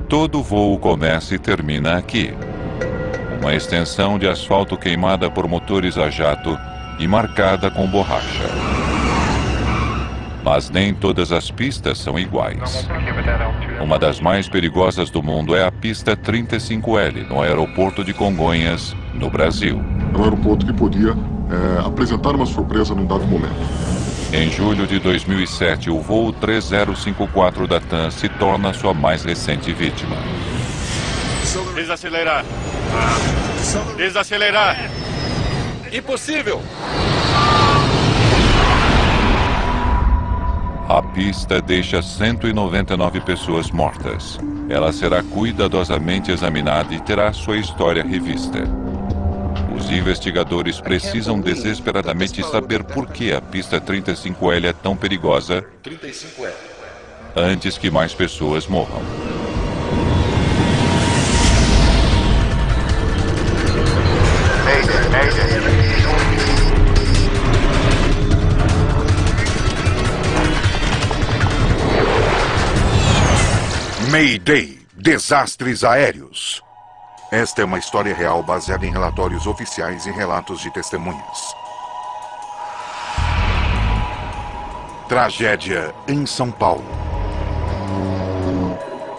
Todo voo começa e termina aqui. Uma extensão de asfalto queimada por motores a jato e marcada com borracha. Mas nem todas as pistas são iguais. Uma das mais perigosas do mundo é a pista 35L, no aeroporto de Congonhas, no Brasil. É um aeroporto que podia apresentar uma surpresa num dado momento. Em julho de 2007, o voo 3054 da TAM se torna sua mais recente vítima. Desacelerar. Desacelerar. Impossível. A pista deixa 199 pessoas mortas. Ela será cuidadosamente examinada e terá sua história revista. Os investigadores precisam desesperadamente saber por que a pista 35L é tão perigosa antes que mais pessoas morram. Mayday, desastres aéreos. Esta é uma história real baseada em relatórios oficiais e relatos de testemunhas. Tragédia em São Paulo.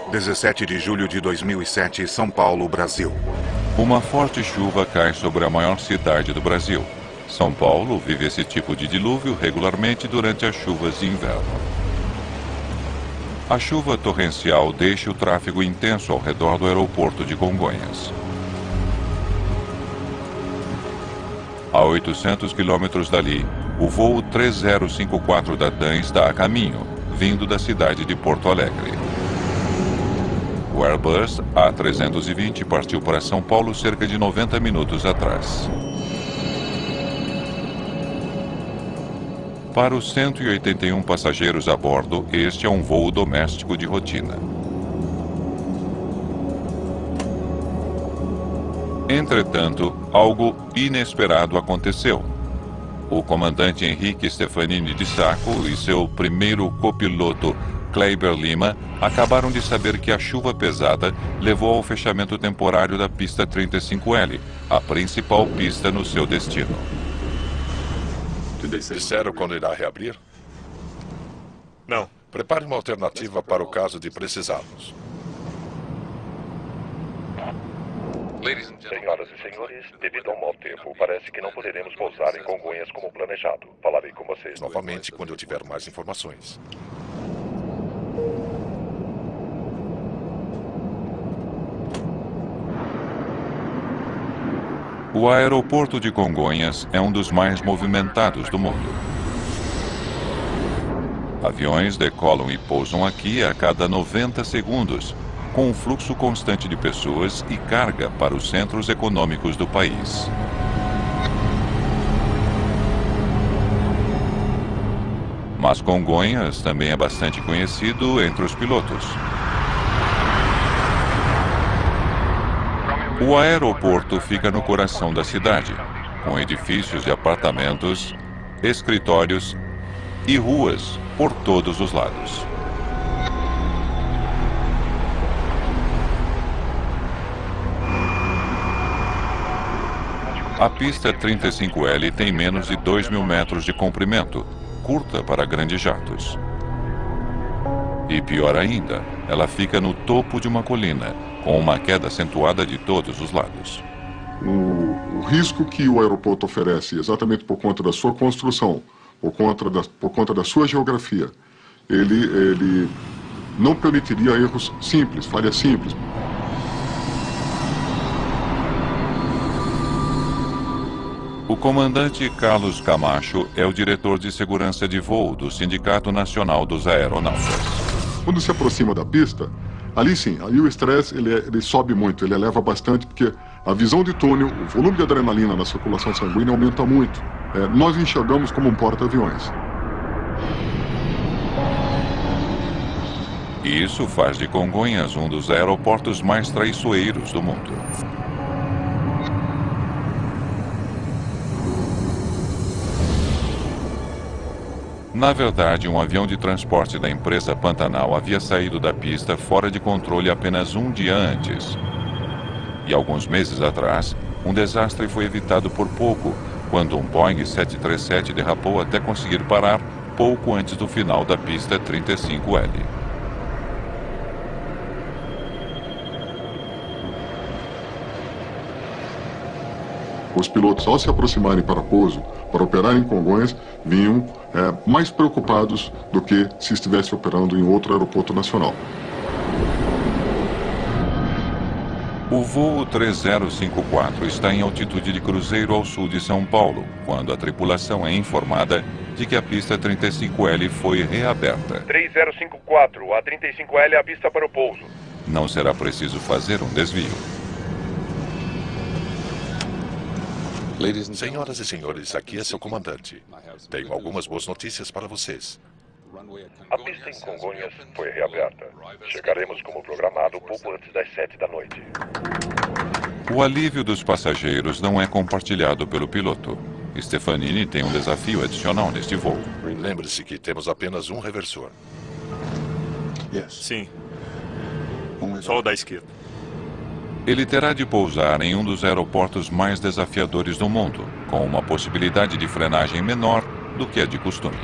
17 de julho de 2007, São Paulo, Brasil. Uma forte chuva cai sobre a maior cidade do Brasil. São Paulo vive esse tipo de dilúvio regularmente durante as chuvas de inverno. A chuva torrencial deixa o tráfego intenso ao redor do aeroporto de Congonhas. A 800 quilômetros dali, o voo 3054 da TAM está a caminho, vindo da cidade de Porto Alegre. O Airbus A320 partiu para São Paulo cerca de 90 minutos atrás. Para os 181 passageiros a bordo, este é um voo doméstico de rotina. Entretanto, algo inesperado aconteceu. O comandante Henrique Stefanini de Sacco e seu primeiro copiloto, Kleiber Lima, acabaram de saber que a chuva pesada levou ao fechamento temporário da pista 35L, a principal pista no seu destino. Disseram quando irá reabrir? Não. Prepare uma alternativa para o caso de precisarmos. Senhoras e senhores, devido ao mau tempo, parece que não poderemos pousar em Congonhas como planejado. Falarei com vocês Novamente quando eu tiver mais informações. O aeroporto de Congonhas é um dos mais movimentados do mundo. Aviões decolam e pousam aqui a cada 90 segundos, com um fluxo constante de pessoas e carga para os centros econômicos do país. Mas Congonhas também é bastante conhecido entre os pilotos. O aeroporto fica no coração da cidade, com edifícios de apartamentos, escritórios e ruas por todos os lados. A pista 35L tem menos de 2.000 metros de comprimento, curta para grandes jatos. E pior ainda, ela fica no topo de uma colina, com uma queda acentuada de todos os lados. O risco que o aeroporto oferece, exatamente por conta da sua construção, por conta da sua geografia, ele não permitiria erros simples, falhas simples. O comandante Carlos Camacho é o diretor de segurança de voo do Sindicato Nacional dos Aeronautas. Quando se aproxima da pista, ali sim, aí o estresse ele sobe muito, ele eleva bastante, porque a visão de túnel, o volume de adrenalina na circulação sanguínea aumenta muito. Nós enxergamos como um porta-aviões. E isso faz de Congonhas um dos aeroportos mais traiçoeiros do mundo. Na verdade, um avião de transporte da empresa Pantanal havia saído da pista fora de controle apenas um dia antes. E alguns meses atrás, um desastre foi evitado por pouco, quando um Boeing 737 derrapou até conseguir parar pouco antes do final da pista 35L. Os pilotos, ao se aproximarem para pouso, para operar em Congonhas, vinham mais preocupados do que se estivesse operando em outro aeroporto nacional. O voo 3054 está em altitude de cruzeiro ao sul de São Paulo, quando a tripulação é informada de que a pista 35L foi reaberta. 3054, a 35L é a pista para o pouso. Não será preciso fazer um desvio. Senhoras e senhores, aqui é seu comandante. Tenho algumas boas notícias para vocês. A pista em Congonhas foi reaberta. Chegaremos como programado pouco antes das 7 da noite. O alívio dos passageiros não é compartilhado pelo piloto. Stefanini tem um desafio adicional neste voo. Lembre-se que temos apenas um reversor. Sim. Só o da esquerda. Ele terá de pousar em um dos aeroportos mais desafiadores do mundo, com uma possibilidade de frenagem menor do que a de costume.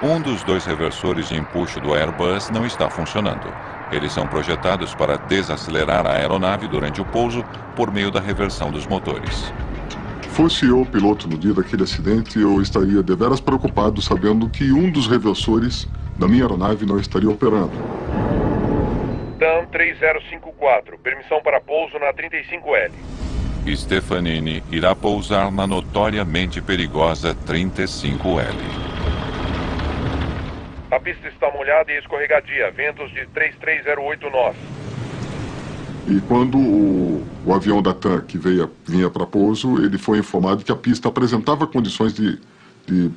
Um dos dois reversores de empuxo do Airbus não está funcionando. Eles são projetados para desacelerar a aeronave durante o pouso por meio da reversão dos motores. Fosse eu o piloto no dia daquele acidente, eu estaria deveras preocupado sabendo que um dos reversores da minha aeronave não estaria operando. TAM 3054, permissão para pouso na 35L. Stefanini irá pousar na notoriamente perigosa 35L. A pista está molhada e escorregadia, ventos de 3308 nós. E quando o avião da TAM que vinha para pouso, ele foi informado que a pista apresentava condições de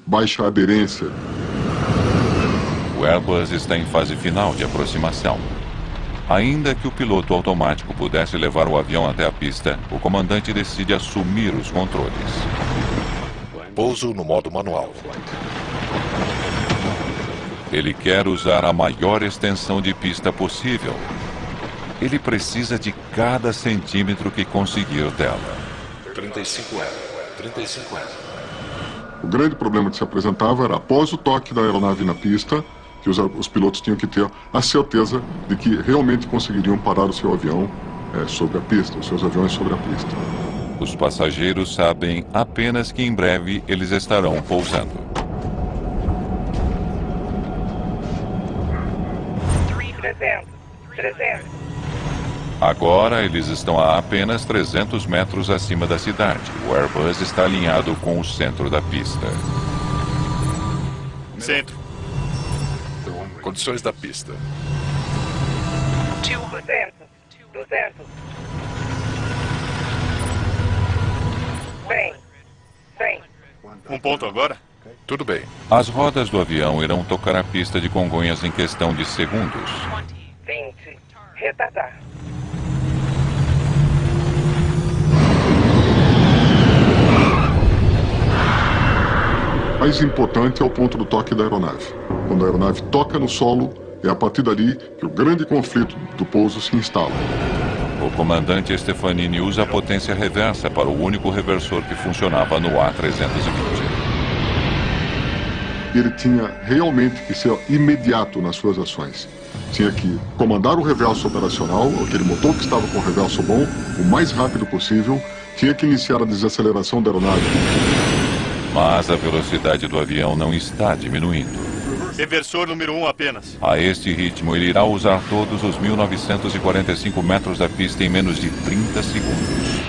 baixa aderência. O Airbus está em fase final de aproximação. Ainda que o piloto automático pudesse levar o avião até a pista, o comandante decide assumir os controles. Pouso no modo manual. Ele quer usar a maior extensão de pista possível. Ele precisa de cada centímetro que conseguir dela. 35L. 35L. O grande problema que se apresentava era, após o toque da aeronave na pista, que os pilotos tinham que ter a certeza de que realmente conseguiriam parar o seu avião sobre a pista, os seus aviões sobre a pista. Os passageiros sabem apenas que em breve eles estarão pousando. 300. Agora eles estão a apenas 300 metros acima da cidade. O Airbus está alinhado com o centro da pista. Centro. Condições da pista. 200. 100. Um ponto agora? Tudo bem. As rodas do avião irão tocar a pista de Congonhas em questão de segundos. 20. Retardar. Mais importante é o ponto do toque da aeronave. Quando a aeronave toca no solo, é a partir dali que o grande conflito do pouso se instala. O comandante Stefanini usa a potência reversa para o único reversor que funcionava no A320. Ele tinha realmente que ser imediato nas suas ações. Tinha que comandar o reverso operacional, aquele motor que estava com o reverso bom, o mais rápido possível. Tinha que iniciar a desaceleração da aeronave. Mas a velocidade do avião não está diminuindo. Reversor número 1 apenas. A este ritmo, ele irá usar todos os 1945 metros da pista em menos de 30 segundos.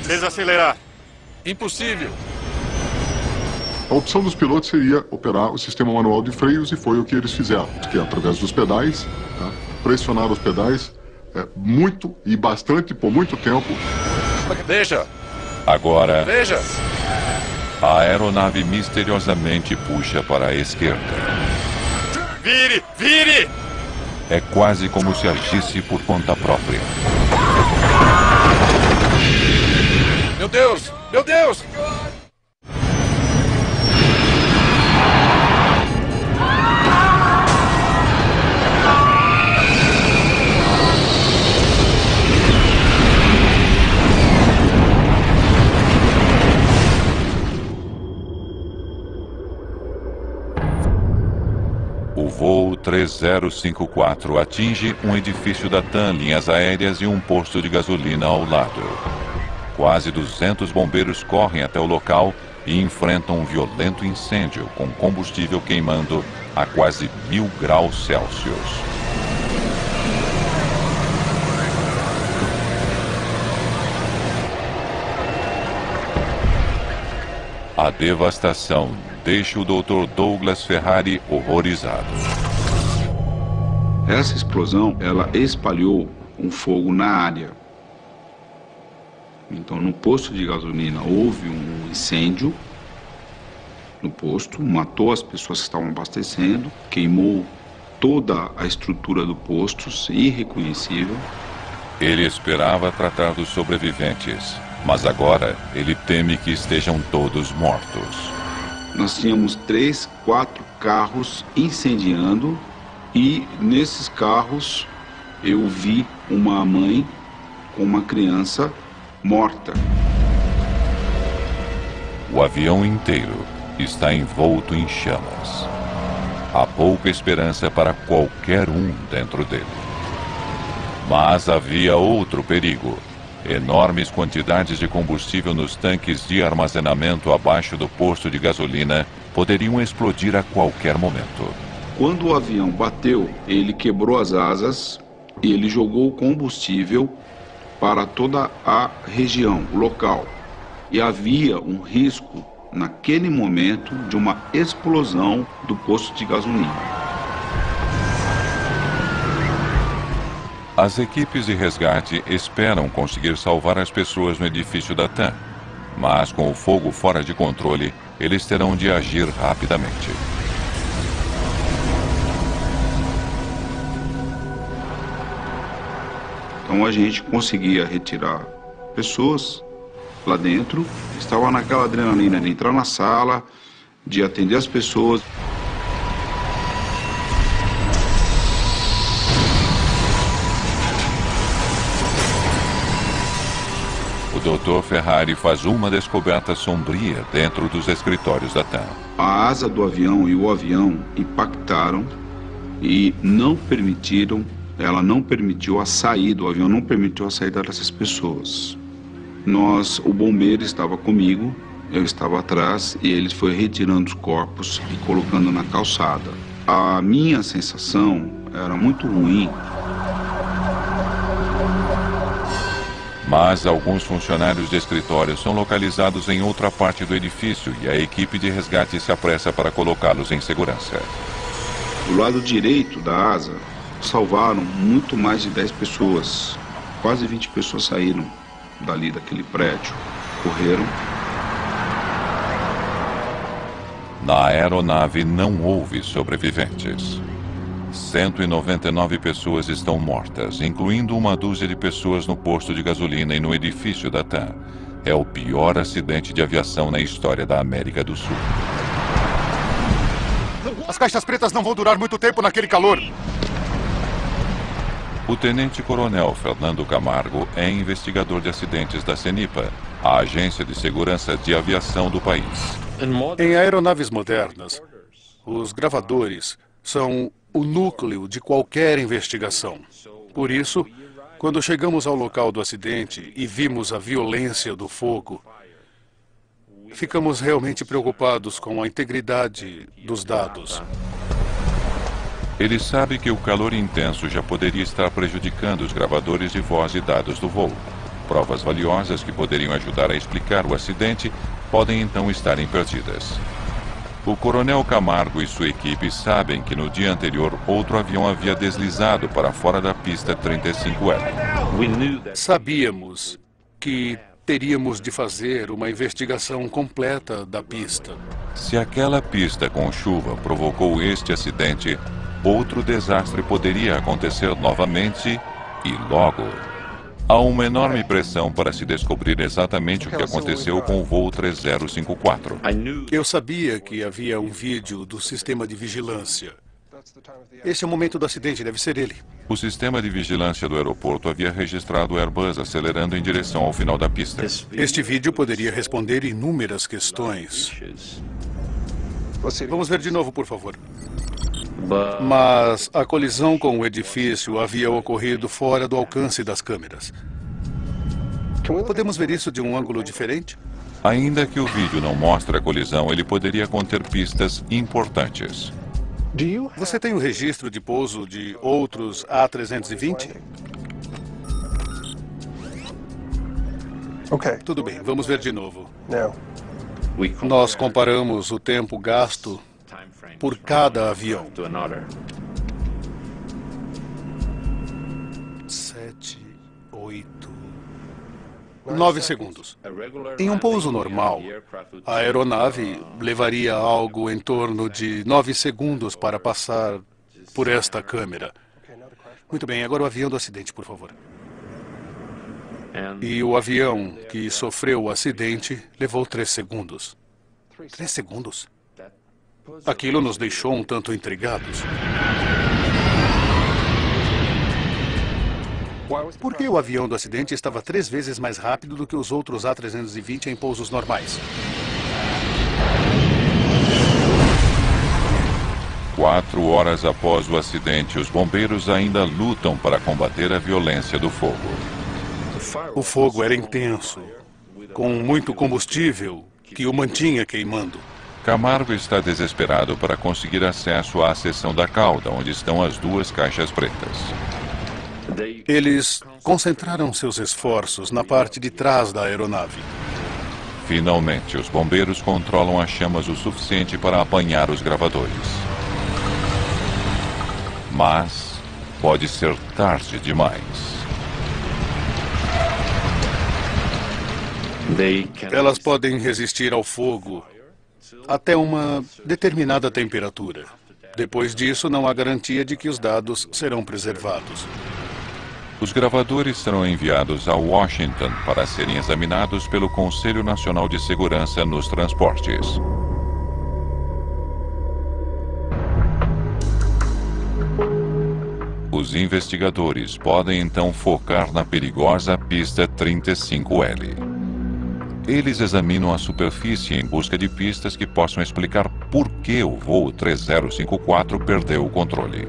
Desacelerar. Impossível. A opção dos pilotos seria operar o sistema manual de freios e foi o que eles fizeram, que é através dos pedais, pressionar os pedais muito e bastante por muito tempo. Veja! Agora, Veja! a aeronave misteriosamente puxa para a esquerda. Vire! Vire! é quase como se agisse por conta própria. Meu Deus! Meu Deus! O voo 3054 atinge um edifício da TAM Linhas Aéreas e um posto de gasolina ao lado. Quase 200 bombeiros correm até o local e enfrentam um violento incêndio com combustível queimando a quase 1000 graus Celsius. A devastação deixa o Dr. Douglas Ferrari horrorizado. Essa explosão, ela espalhou um fogo na área. Então, no posto de gasolina houve um incêndio no posto, matou as pessoas que estavam abastecendo, queimou toda a estrutura do posto, irreconhecível. Ele esperava tratar dos sobreviventes, mas agora ele teme que estejam todos mortos. Nós tínhamos 3, 4 carros incendiando e nesses carros eu vi uma mãe com uma criança morta. O avião inteiro está envolto em chamas. Há pouca esperança para qualquer um dentro dele. Mas havia outro perigo. Enormes quantidades de combustível nos tanques de armazenamento abaixo do posto de gasolina poderiam explodir a qualquer momento. Quando o avião bateu, ele quebrou as asas e ele jogou combustível para toda a região, o local. E havia um risco, naquele momento, de uma explosão do posto de gasolina. As equipes de resgate esperam conseguir salvar as pessoas no edifício da TAM, mas com o fogo fora de controle, eles terão de agir rapidamente. Então a gente conseguia retirar pessoas lá dentro, estava naquela adrenalina de entrar na sala, de atender as pessoas. O Dr. Ferrari faz uma descoberta sombria dentro dos escritórios da TAM. A asa do avião e o avião impactaram e ela não permitiu a saída, o avião não permitiu a saída dessas pessoas. O bombeiro estava comigo, eu estava atrás e ele foi retirando os corpos e colocando na calçada. A minha sensação era muito ruim. Mas alguns funcionários de escritório são localizados em outra parte do edifício e a equipe de resgate se apressa para colocá-los em segurança. Do lado direito da asa, salvaram muito mais de 10 pessoas. Quase 20 pessoas saíram dali daquele prédio, correram. Na aeronave não houve sobreviventes. 199 pessoas estão mortas, incluindo uma dúzia de pessoas no posto de gasolina e no edifício da TAM. É o pior acidente de aviação na história da América do Sul. As caixas pretas não vão durar muito tempo naquele calor. O tenente-coronel Fernando Camargo é investigador de acidentes da CENIPA, a agência de segurança de aviação do país. Em aeronaves modernas, os gravadores são o núcleo de qualquer investigação. Por isso, quando chegamos ao local do acidente e vimos a violência do fogo, ficamos realmente preocupados com a integridade dos dados. Ele sabe que o calor intenso já poderia estar prejudicando os gravadores de voz e dados do voo. Provas valiosas que poderiam ajudar a explicar o acidente podem então estarem perdidas. O coronel Camargo e sua equipe sabem que no dia anterior outro avião havia deslizado para fora da pista 35L. Sabíamos que teríamos de fazer uma investigação completa da pista. Se aquela pista com chuva provocou este acidente, outro desastre poderia acontecer novamente e logo. Há uma enorme pressão para se descobrir exatamente o que aconteceu com o voo 3054. Eu sabia que havia um vídeo do sistema de vigilância. Esse é o momento do acidente, deve ser ele. O sistema de vigilância do aeroporto havia registrado o Airbus acelerando em direção ao final da pista. Este vídeo poderia responder inúmeras questões. Vamos ver de novo, por favor. Mas a colisão com o edifício havia ocorrido fora do alcance das câmeras. Podemos ver isso de um ângulo diferente? Ainda que o vídeo não mostre a colisão, ele poderia conter pistas importantes. Você tem o registro de pouso de outros A320? Tudo bem, vamos ver de novo. Nós comparamos o tempo gasto por cada avião. 7, 8, 9 segundos. Em um pouso normal, a aeronave levaria algo em torno de 9 segundos para passar por esta câmera. Muito bem, agora o avião do acidente, por favor. E o avião que sofreu o acidente levou 3 segundos. 3 segundos? Aquilo nos deixou um tanto intrigados. Por que o avião do acidente estava 3 vezes mais rápido do que os outros A320 em pousos normais? 4 horas após o acidente, os bombeiros ainda lutam para combater a violência do fogo. O fogo era intenso, com muito combustível que o mantinha queimando. Camargo está desesperado para conseguir acesso à seção da cauda, onde estão as 2 caixas pretas. Eles concentraram seus esforços na parte de trás da aeronave. Finalmente, os bombeiros controlam as chamas o suficiente para apanhar os gravadores. Mas pode ser tarde demais. Elas podem resistir ao fogo até uma determinada temperatura. Depois disso, não há garantia de que os dados serão preservados. Os gravadores serão enviados a Washington para serem examinados pelo Conselho Nacional de Segurança nos Transportes. Os investigadores podem então focar na perigosa pista 35L. Eles examinam a superfície em busca de pistas que possam explicar por que o voo 3054 perdeu o controle.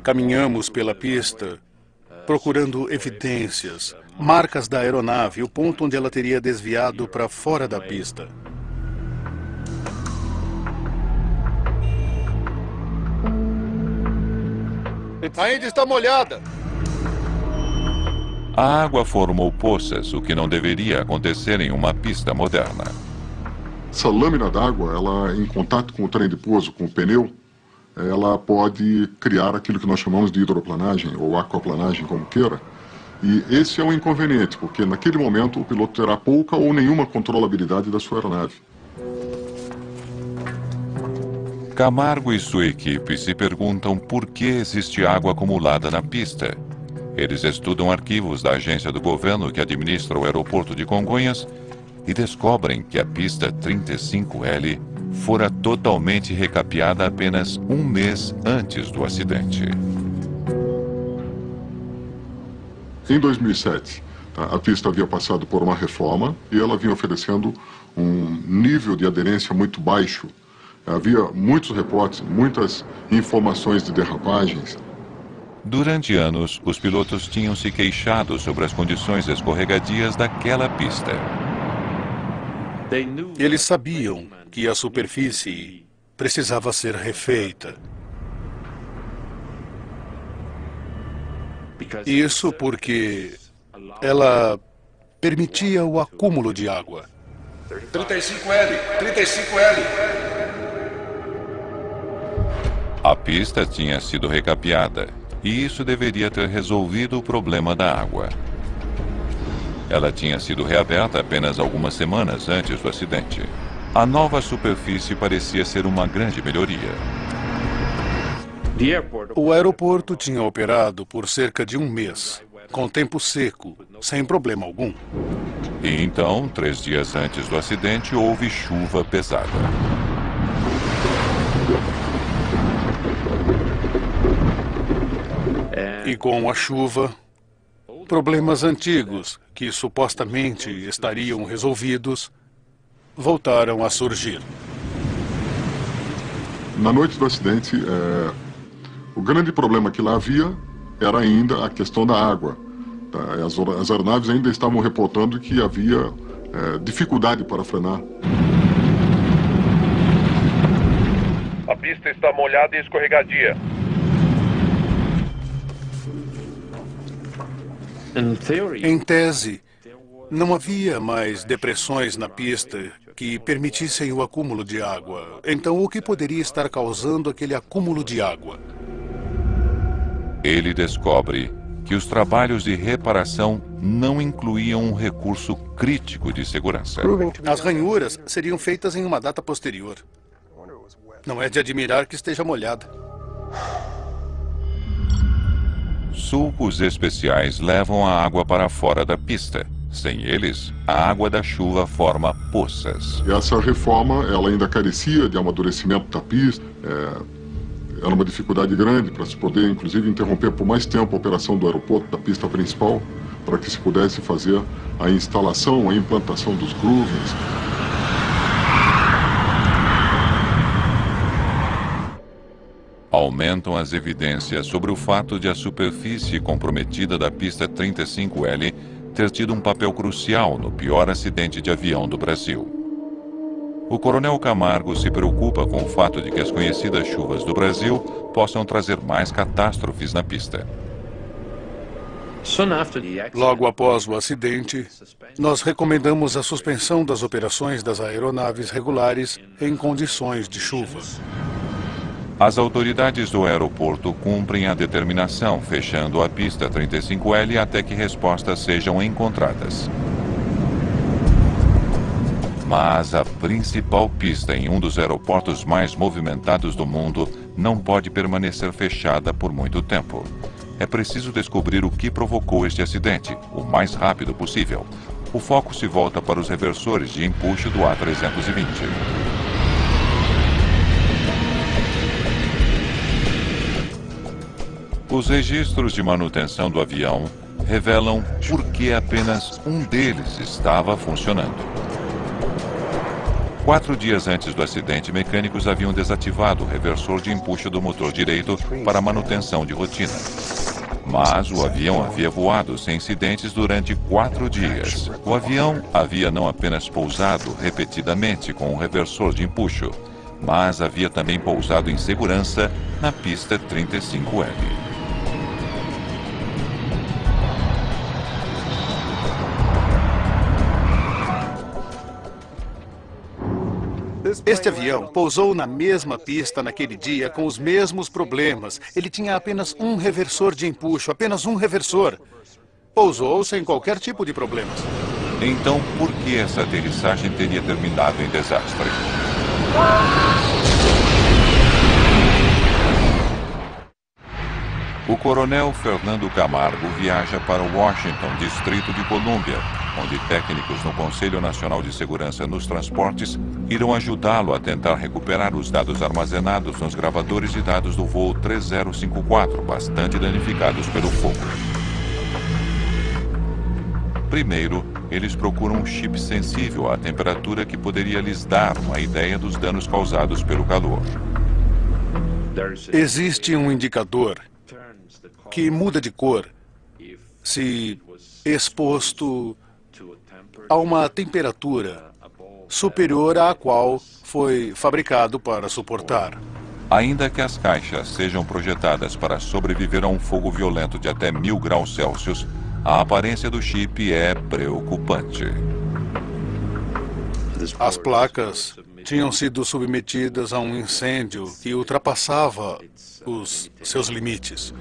Caminhamos pela pista, procurando evidências, marcas da aeronave, o ponto onde ela teria desviado para fora da pista. Ainda está molhada. A água formou poças, o que não deveria acontecer em uma pista moderna. Essa lâmina d'água, ela em contato com o trem de pouso, com o pneu, ela pode criar aquilo que nós chamamos de hidroplanagem ou aquaplanagem, como queira. E esse é um inconveniente, porque naquele momento o piloto terá pouca ou nenhuma controlabilidade da sua aeronave. Camargo e sua equipe se perguntam por que existe água acumulada na pista. Eles estudam arquivos da agência do governo que administra o aeroporto de Congonhas e descobrem que a pista 35L fora totalmente recapeada apenas um mês antes do acidente. Em 2007, a pista havia passado por uma reforma e ela vinha oferecendo um nível de aderência muito baixo. Havia muitos reportes, muitas informações de derrapagens. Durante anos, os pilotos tinham se queixado sobre as condições escorregadias daquela pista. Eles sabiam que a superfície precisava ser refeita. Isso porque ela permitia o acúmulo de água. 35L, 35L. A pista tinha sido recapeada e isso deveria ter resolvido o problema da água. Ela tinha sido reaberta apenas algumas semanas antes do acidente. A nova superfície parecia ser uma grande melhoria. O aeroporto tinha operado por cerca de um mês, com tempo seco, sem problema algum. E então, 3 dias antes do acidente, houve chuva pesada. E com a chuva, problemas antigos, que supostamente estariam resolvidos, voltaram a surgir. Na noite do acidente, o grande problema que lá havia era ainda a questão da água. Tá? As aeronaves ainda estavam reportando que havia dificuldade para frenar. A pista está molhada e escorregadia. Em tese, não havia mais depressões na pista que permitissem o acúmulo de água. Então, o que poderia estar causando aquele acúmulo de água? Ele descobre que os trabalhos de reparação não incluíam um recurso crítico de segurança. As ranhuras seriam feitas em uma data posterior. Não é de admirar que esteja molhada. Sulcos especiais levam a água para fora da pista. Sem eles, a água da chuva forma poças. E essa reforma, ela ainda carecia de amadurecimento da pista. Era uma dificuldade grande para se poder, inclusive, interromper por mais tempo a operação do aeroporto, da pista principal, para que se pudesse fazer a instalação, a implantação dos grooves. Aumentam as evidências sobre o fato de a superfície comprometida da pista 35L ter tido um papel crucial no pior acidente de avião do Brasil. O coronel Camargo se preocupa com o fato de que as conhecidas chuvas do Brasil possam trazer mais catástrofes na pista. Logo após o acidente, nós recomendamos a suspensão das operações das aeronaves regulares em condições de chuva. As autoridades do aeroporto cumprem a determinação, fechando a pista 35L até que respostas sejam encontradas. Mas a principal pista em um dos aeroportos mais movimentados do mundo não pode permanecer fechada por muito tempo. É preciso descobrir o que provocou este acidente, o mais rápido possível. O foco se volta para os reversores de empuxo do A320. Os registros de manutenção do avião revelam por que apenas um deles estava funcionando. 4 dias antes do acidente, mecânicos haviam desativado o reversor de empuxo do motor direito para manutenção de rotina. Mas o avião havia voado sem incidentes durante 4 dias. O avião havia não apenas pousado repetidamente com o reversor de empuxo, mas havia também pousado em segurança na pista 35L. Este avião pousou na mesma pista naquele dia com os mesmos problemas. Ele tinha apenas um reversor de empuxo, apenas um reversor. Pousou sem qualquer tipo de problemas. Então, por que essa aterrissagem teria terminado em desastre? O coronel Fernando Camargo viaja para Washington, Distrito de Colômbia, onde técnicos no Conselho Nacional de Segurança nos Transportes irão ajudá-lo a tentar recuperar os dados armazenados nos gravadores de dados do voo 3054, bastante danificados pelo fogo. Primeiro, eles procuram um chip sensível à temperatura que poderia lhes dar uma ideia dos danos causados pelo calor. Existe um indicador que muda de cor se exposto a uma temperatura superior à qual foi fabricado para suportar. Ainda que as caixas sejam projetadas para sobreviver a um fogo violento de até 1000 graus Celsius, a aparência do chip é preocupante. As placas tinham sido submetidas a um incêndio que ultrapassava os seus limites.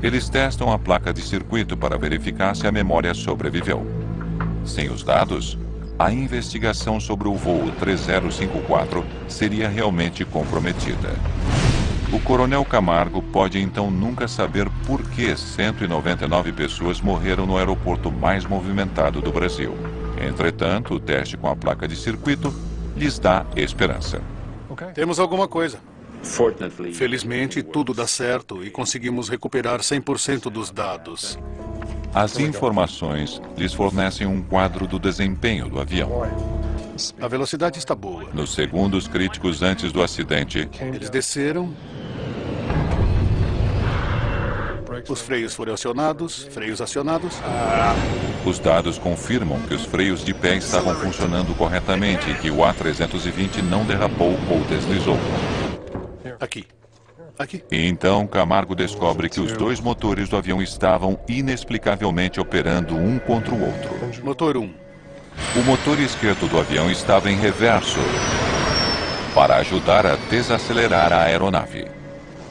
Eles testam a placa de circuito para verificar se a memória sobreviveu. Sem os dados, a investigação sobre o voo 3054 seria realmente comprometida. O Coronel Camargo pode então nunca saber por que 199 pessoas morreram no aeroporto mais movimentado do Brasil. Entretanto, o teste com a placa de circuito lhes dá esperança. Temos alguma coisa. Felizmente, tudo dá certo e conseguimos recuperar 100% dos dados. As informações lhes fornecem um quadro do desempenho do avião. A velocidade está boa. Nos segundos críticos antes do acidente, Eles desceram. Os freios foram acionados. Freios acionados. os dados confirmam que os freios de pé estavam funcionando corretamente e que o A320 não derrapou ou deslizou. Aqui. E então Camargo descobre que os dois motores do avião estavam inexplicavelmente operando um contra o outro. Motor 1. O motor esquerdo do avião estava em reverso para ajudar a desacelerar a aeronave.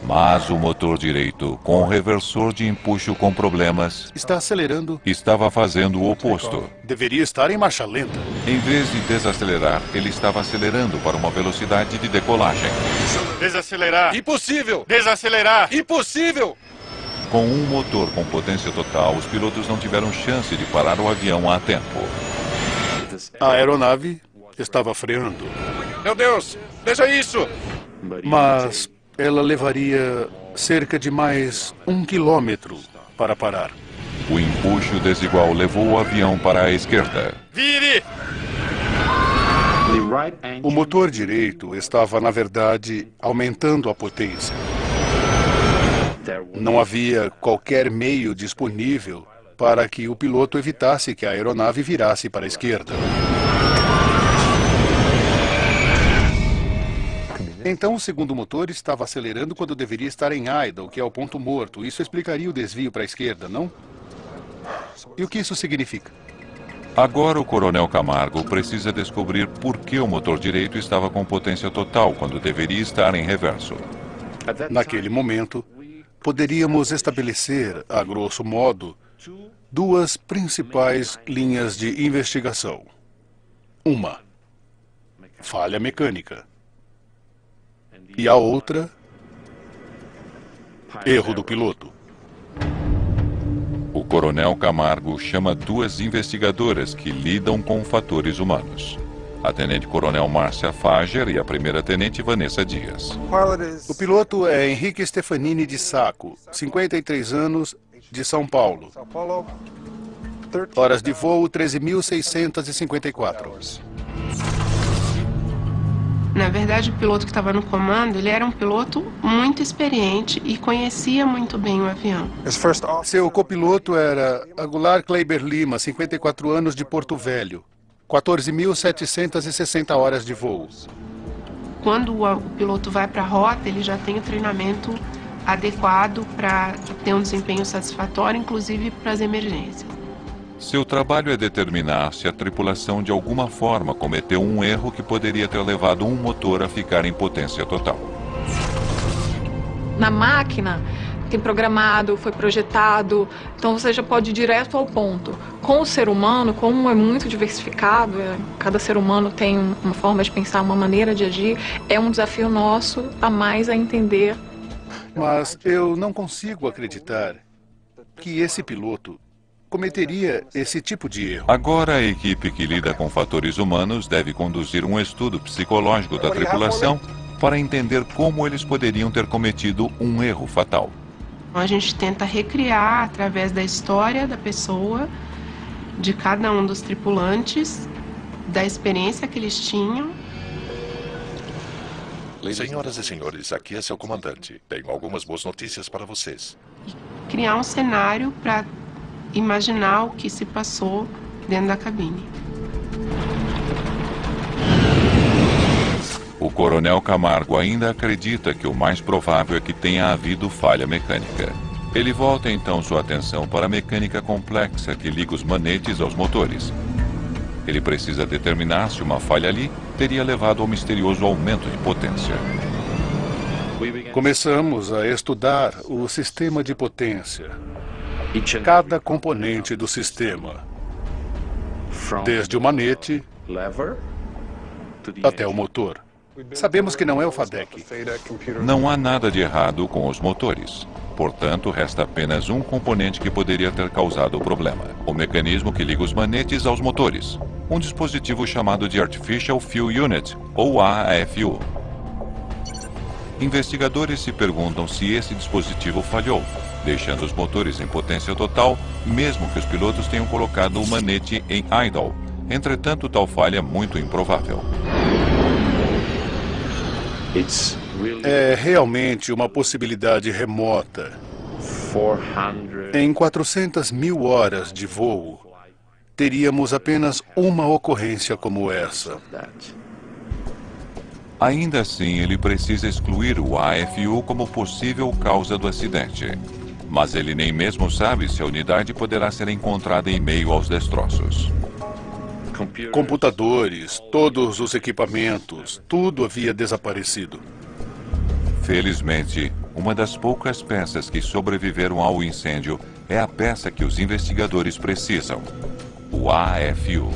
Mas o motor direito, com o reversor de empuxo com problemas, está acelerando. Estava fazendo o oposto. Deveria estar em marcha lenta. Em vez de desacelerar, ele estava acelerando para uma velocidade de decolagem. Desacelerar. Impossível! Desacelerar. Impossível! Com um motor com potência total, os pilotos não tiveram chance de parar o avião a tempo. A aeronave estava freando. Meu Deus! Veja isso! Mas ela levaria cerca de mais 1 quilômetro para parar. O empuxo desigual levou o avião para a esquerda. Vire! O motor direito estava, na verdade, aumentando a potência. Não havia qualquer meio disponível para que o piloto evitasse que a aeronave virasse para a esquerda. Então, o segundo motor estava acelerando quando deveria estar em idle, que é o ponto morto. Isso explicaria o desvio para a esquerda, não? E o que isso significa? Agora o Coronel Camargo precisa descobrir por que o motor direito estava com potência total quando deveria estar em reverso. Naquele momento, poderíamos estabelecer, a grosso modo, duas principais linhas de investigação. Uma, falha mecânica. E a outra, erro do piloto. O Coronel Camargo chama duas investigadoras que lidam com fatores humanos. A Tenente-Coronel Márcia Fager e a Primeira-Tenente Vanessa Dias. O piloto é Henrique Stefanini de Sacco, 53 anos, de São Paulo. Horas de voo 13.654. Na verdade, o piloto que estava no comando, ele era um piloto muito experiente e conhecia muito bem o avião. Seu copiloto era Aguilar Kleiber Lima, 54 anos, de Porto Velho. 14.760 horas de voo. Quando o piloto vai para a rota, ele já tem o treinamento adequado para ter um desempenho satisfatório, inclusive para as emergências. Seu trabalho é determinar se a tripulação de alguma forma cometeu um erro que poderia ter levado um motor a ficar em potência total. Na máquina, tem programado, foi projetado, então você já pode ir direto ao ponto. Com o ser humano, como é muito diversificado, cada ser humano tem uma forma de pensar, uma maneira de agir, é um desafio nosso a mais a entender. Mas eu não consigo acreditar que esse piloto cometeria esse tipo de erro. Agora a equipe que lida com fatores humanos deve conduzir um estudo psicológico da tripulação para entender como eles poderiam ter cometido um erro fatal. A gente tenta recriar, através da história da pessoa, de cada um dos tripulantes, da experiência que eles tinham. Senhoras e senhores, aqui é seu comandante. Tenho algumas boas notícias para vocês. Criar um cenário para imaginar o que se passou dentro da cabine. O Coronel Camargo ainda acredita que o mais provável é que tenha havido falha mecânica. Ele volta então sua atenção para a mecânica complexa que liga os manetes aos motores. Ele precisa determinar se uma falha ali teria levado ao misterioso aumento de potência. Começamos a estudar o sistema de potência. Cada componente do sistema, desde o manete até o motor. Sabemos que não é o FADEC. Não há nada de errado com os motores. Portanto, resta apenas um componente que poderia ter causado o problema: o mecanismo que liga os manetes aos motores. Um dispositivo chamado de Artificial Fuel Unit, ou AFU. Investigadores se perguntam se esse dispositivo falhou, deixando os motores em potência total, mesmo que os pilotos tenham colocado o manete em idle. Entretanto, tal falha é muito improvável. É realmente uma possibilidade remota. Em 400 mil horas de voo, teríamos apenas uma ocorrência como essa. Ainda assim, ele precisa excluir o AFU como possível causa do acidente. Mas ele nem mesmo sabe se a unidade poderá ser encontrada em meio aos destroços. Computadores, todos os equipamentos, tudo havia desaparecido. Felizmente, uma das poucas peças que sobreviveram ao incêndio é a peça que os investigadores precisam: o AFU.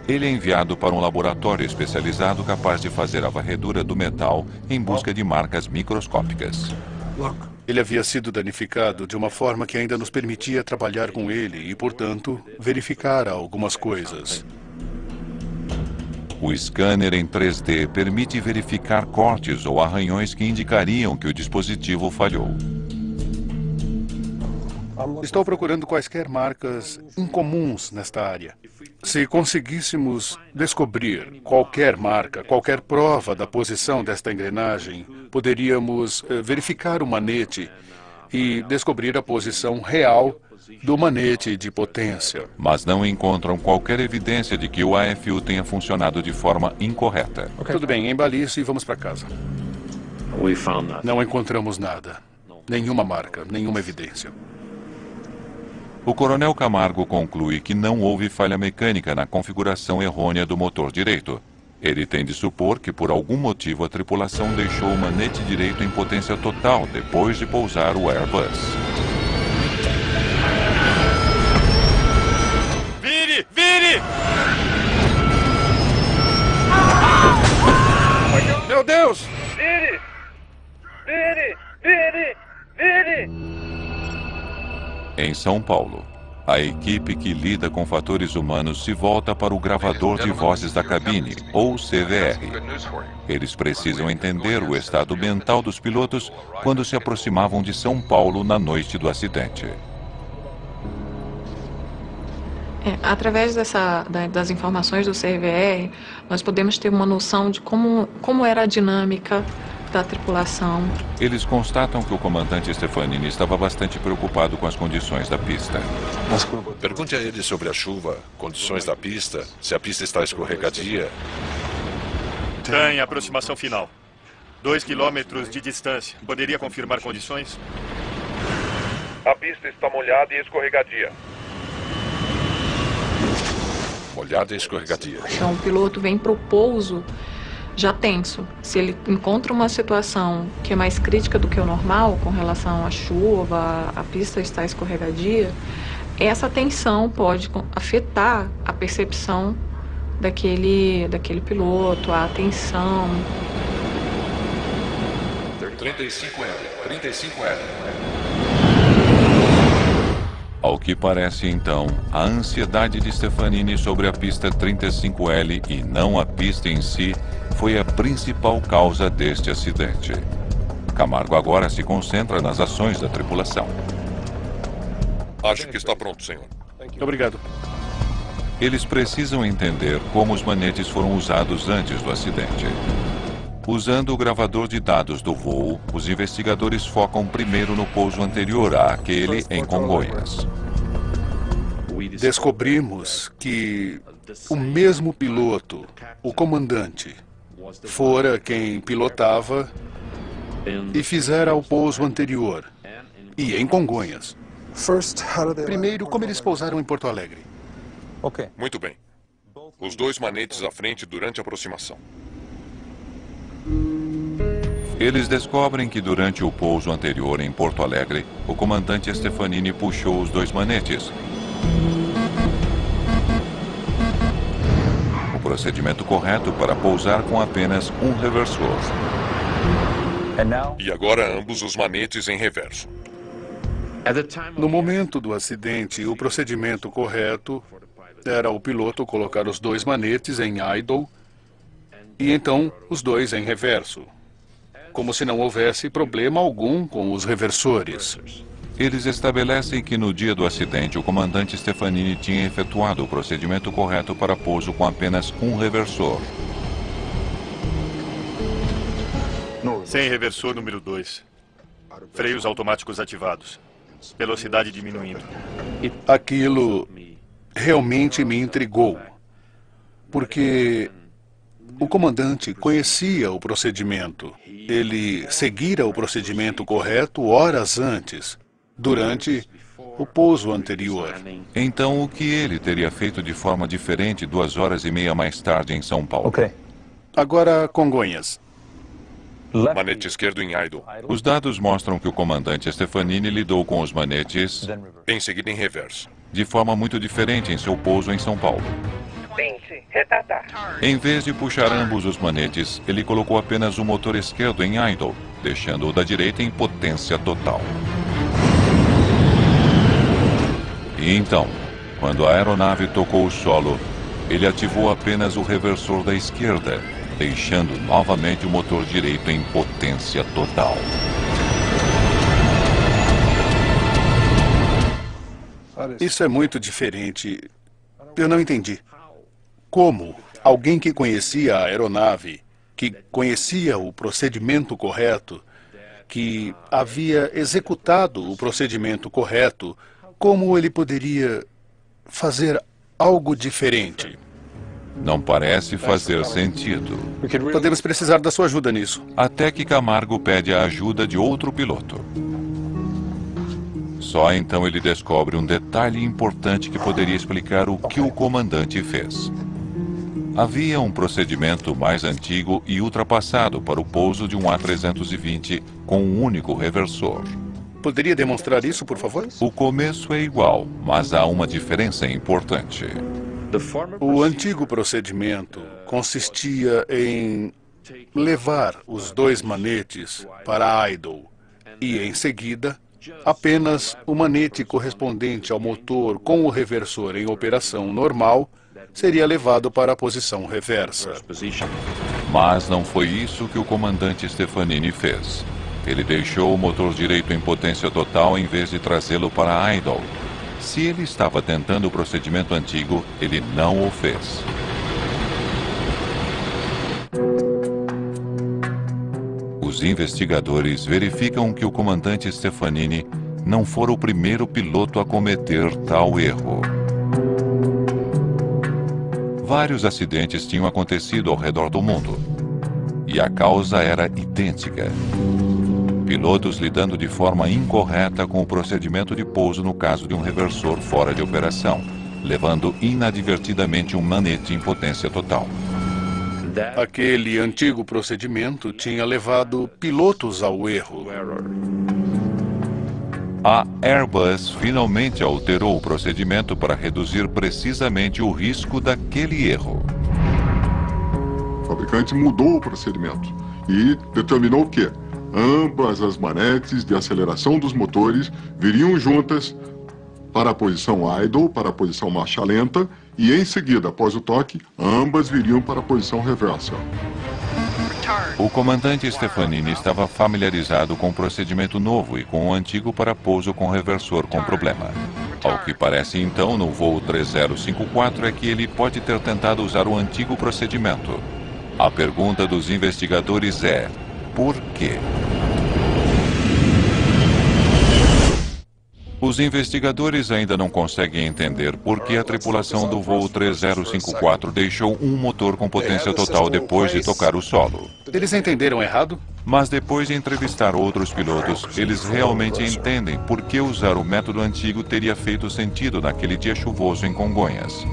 Ele é enviado para um laboratório especializado capaz de fazer a varredura do metal em busca de marcas microscópicas. Ele havia sido danificado de uma forma que ainda nos permitia trabalhar com ele e, portanto, verificar algumas coisas. O scanner em 3D permite verificar cortes ou arranhões que indicariam que o dispositivo falhou. Estou procurando quaisquer marcas incomuns nesta área. Se conseguíssemos descobrir qualquer marca, qualquer prova da posição desta engrenagem, poderíamos verificar o manete e descobrir a posição real do manete de potência. Mas não encontram qualquer evidência de que o AFU tenha funcionado de forma incorreta. Tudo bem, embale isso e vamos para casa. Não encontramos nada. Nenhuma marca, nenhuma evidência. O coronel Camargo conclui que não houve falha mecânica na configuração errônea do motor direito. Ele tem de supor que, por algum motivo, a tripulação deixou o manete direito em potência total depois de pousar o Airbus. Vire! Vire! Meu Deus! Vire! Vire! Vire! Vire! Em São Paulo, a equipe que lida com fatores humanos se volta para o gravador de vozes da cabine, ou CVR. Eles precisam entender o estado mental dos pilotos quando se aproximavam de São Paulo na noite do acidente. Através das informações do CVR, nós podemos ter uma noção de como era a dinâmica da tripulação. Eles constatam que o comandante Stefanini estava bastante preocupado com as condições da pista. Pergunte a ele sobre a chuva, condições da pista, se a pista está escorregadia. Tem aproximação final. 2 quilômetros de distância. Poderia confirmar condições? A pista está molhada e escorregadia. Molhada e escorregadia. Então o piloto vem para o pouso já tenso. Se ele encontra uma situação que é mais crítica do que o normal, com relação à chuva, a pista está escorregadia, essa tensão pode afetar a percepção daquele piloto, a atenção. 35L, 35L. Ao que parece, então, a ansiedade de Stefanini sobre a pista 35L e não a pista em si foi a principal causa deste acidente. Camargo agora se concentra nas ações da tripulação. Acho que está pronto, senhor. Obrigado. Eles precisam entender como os manetes foram usados antes do acidente. Usando o gravador de dados do voo, os investigadores focam primeiro no pouso anterior àquele em Congonhas. Descobrimos que o mesmo piloto, o comandante, fora quem pilotava e fizera o pouso anterior, e em Congonhas. Primeiro, como eles pousaram em Porto Alegre. Muito bem. Os 2 manetes à frente durante a aproximação. Eles descobrem que durante o pouso anterior em Porto Alegre, o comandante Stefanini puxou os 2 manetes. procedimento correto para pousar com apenas um reversor. E agora ambos os manetes em reverso. No momento do acidente, o procedimento correto era o piloto colocar os dois manetes em idle e então os dois em reverso, como se não houvesse problema algum com os reversores. Eles estabelecem que no dia do acidente o comandante Stefanini tinha efetuado o procedimento correto para pouso com apenas um reversor. Sem reversor número 2. Freios automáticos ativados. Velocidade diminuindo. Aquilo realmente me intrigou, porque o comandante conhecia o procedimento. Ele seguira o procedimento correto horas antes, durante o pouso anterior. Então, o que ele teria feito de forma diferente 2 horas e meia mais tarde em São Paulo? Agora, Congonhas. Manete esquerdo em idle. Os dados mostram que o comandante Stefanini lidou com os manetes Em seguida em reverso. de forma muito diferente em seu pouso em São Paulo. 20, retardar. Em vez de puxar ambos os manetes, ele colocou apenas o motor esquerdo em idle, deixando o da direita em potência total. E então, quando a aeronave tocou o solo, ele ativou apenas o reversor da esquerda, deixando novamente o motor direito em potência total. Isso é muito diferente. Eu não entendi. Como alguém que conhecia a aeronave, que conhecia o procedimento correto, que havia executado o procedimento correto, como ele poderia fazer algo diferente? Não parece fazer sentido. Podemos precisar da sua ajuda nisso. Até que Camargo pede a ajuda de outro piloto. Só então ele descobre um detalhe importante que poderia explicar o que o comandante fez. Havia um procedimento mais antigo e ultrapassado para o pouso de um A320 com um único reversor. Poderia demonstrar isso, por favor? O começo é igual, mas há uma diferença importante. O antigo procedimento consistia em levar os dois manetes para idle e, em seguida, apenas o manete correspondente ao motor com o reversor em operação normal seria levado para a posição reversa. Mas não foi isso que o comandante Stefanini fez. Ele deixou o motor direito em potência total em vez de trazê-lo para idle. Se ele estava tentando o procedimento antigo, ele não o fez. Os investigadores verificam que o comandante Stefanini não fora o primeiro piloto a cometer tal erro. Vários acidentes tinham acontecido ao redor do mundo, e a causa era idêntica. Pilotos lidando de forma incorreta com o procedimento de pouso no caso de um reversor fora de operação, levando inadvertidamente um manete em potência total. Aquele antigo procedimento tinha levado pilotos ao erro. A Airbus finalmente alterou o procedimento para reduzir precisamente o risco daquele erro. O fabricante mudou o procedimento e determinou que ambas as manetes de aceleração dos motores viriam juntas para a posição idle, para a posição marcha lenta, e em seguida, após o toque, ambas viriam para a posição reversa. O comandante Stefanini estava familiarizado com o procedimento novo e com o antigo para pouso com reversor com problema. Ao que parece então, no voo 3054 é que ele pode ter tentado usar o antigo procedimento. A pergunta dos investigadores é: por quê? Os investigadores ainda não conseguem entender por que a tripulação do voo 3054 deixou um motor com potência total depois de tocar o solo. Eles entenderam errado? Mas depois de entrevistar outros pilotos, eles realmente entendem por que usar o método antigo teria feito sentido naquele dia chuvoso em Congonhas.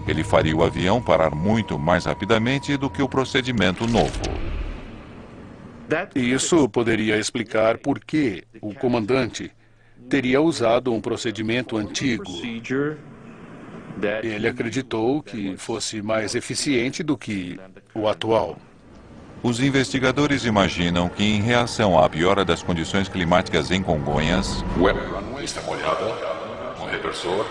Ele faria o avião parar muito mais rapidamente do que o procedimento novo. Isso poderia explicar por que o comandante teria usado um procedimento antigo Ele acreditou que fosse mais eficiente do que o atual. Os investigadores imaginam que, em reação à piora das condições climáticas em Congonhas, Pista molhada, um reversor.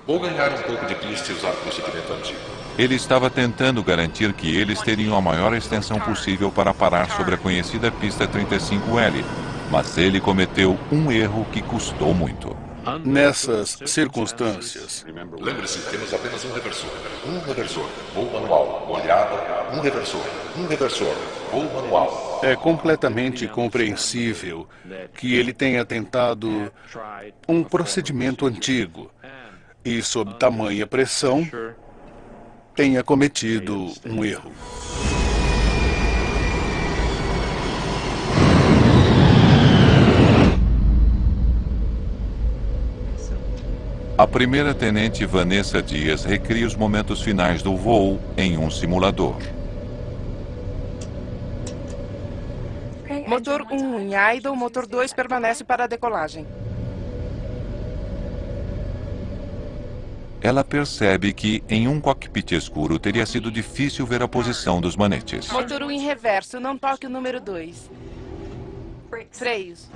Vou ganhar um pouco de pista e usar o procedimento antigo. ele estava tentando garantir que eles teriam a maior extensão possível para parar sobre a conhecida pista 35L, mas ele cometeu um erro que custou muito. Nessas circunstâncias, Lembre-se, temos apenas um reversor. Um reversor, voo manual, molhado, um reversor, voo manual. é completamente compreensível que ele tenha tentado um procedimento antigo e, sob tamanha pressão, tenha cometido um erro. A primeira-tenente Vanessa Dias recria os momentos finais do voo em um simulador. Motor 1 em idle, motor 2 permanece para a decolagem. Ela percebe que, em um cockpit escuro, teria sido difícil ver a posição dos manetes. Motor 1 em reverso, não toque o número 2. Freios.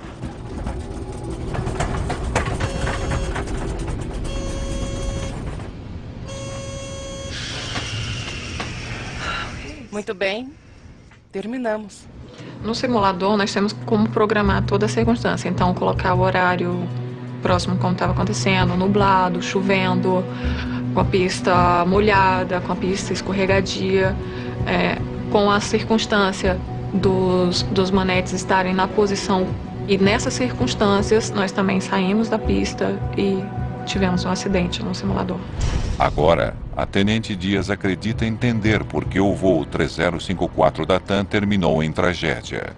Muito bem. Terminamos. No simulador, nós temos como programar toda a circunstância. Então, colocar o horário próximo como estava acontecendo, nublado, chovendo, com a pista molhada, com a pista escorregadia, com a circunstância dos manetes estarem na posição. E nessas circunstâncias, nós também saímos da pista e tivemos um acidente no simulador. Agora, a Tenente Dias acredita entender por que o voo 3054 da TAM terminou em tragédia.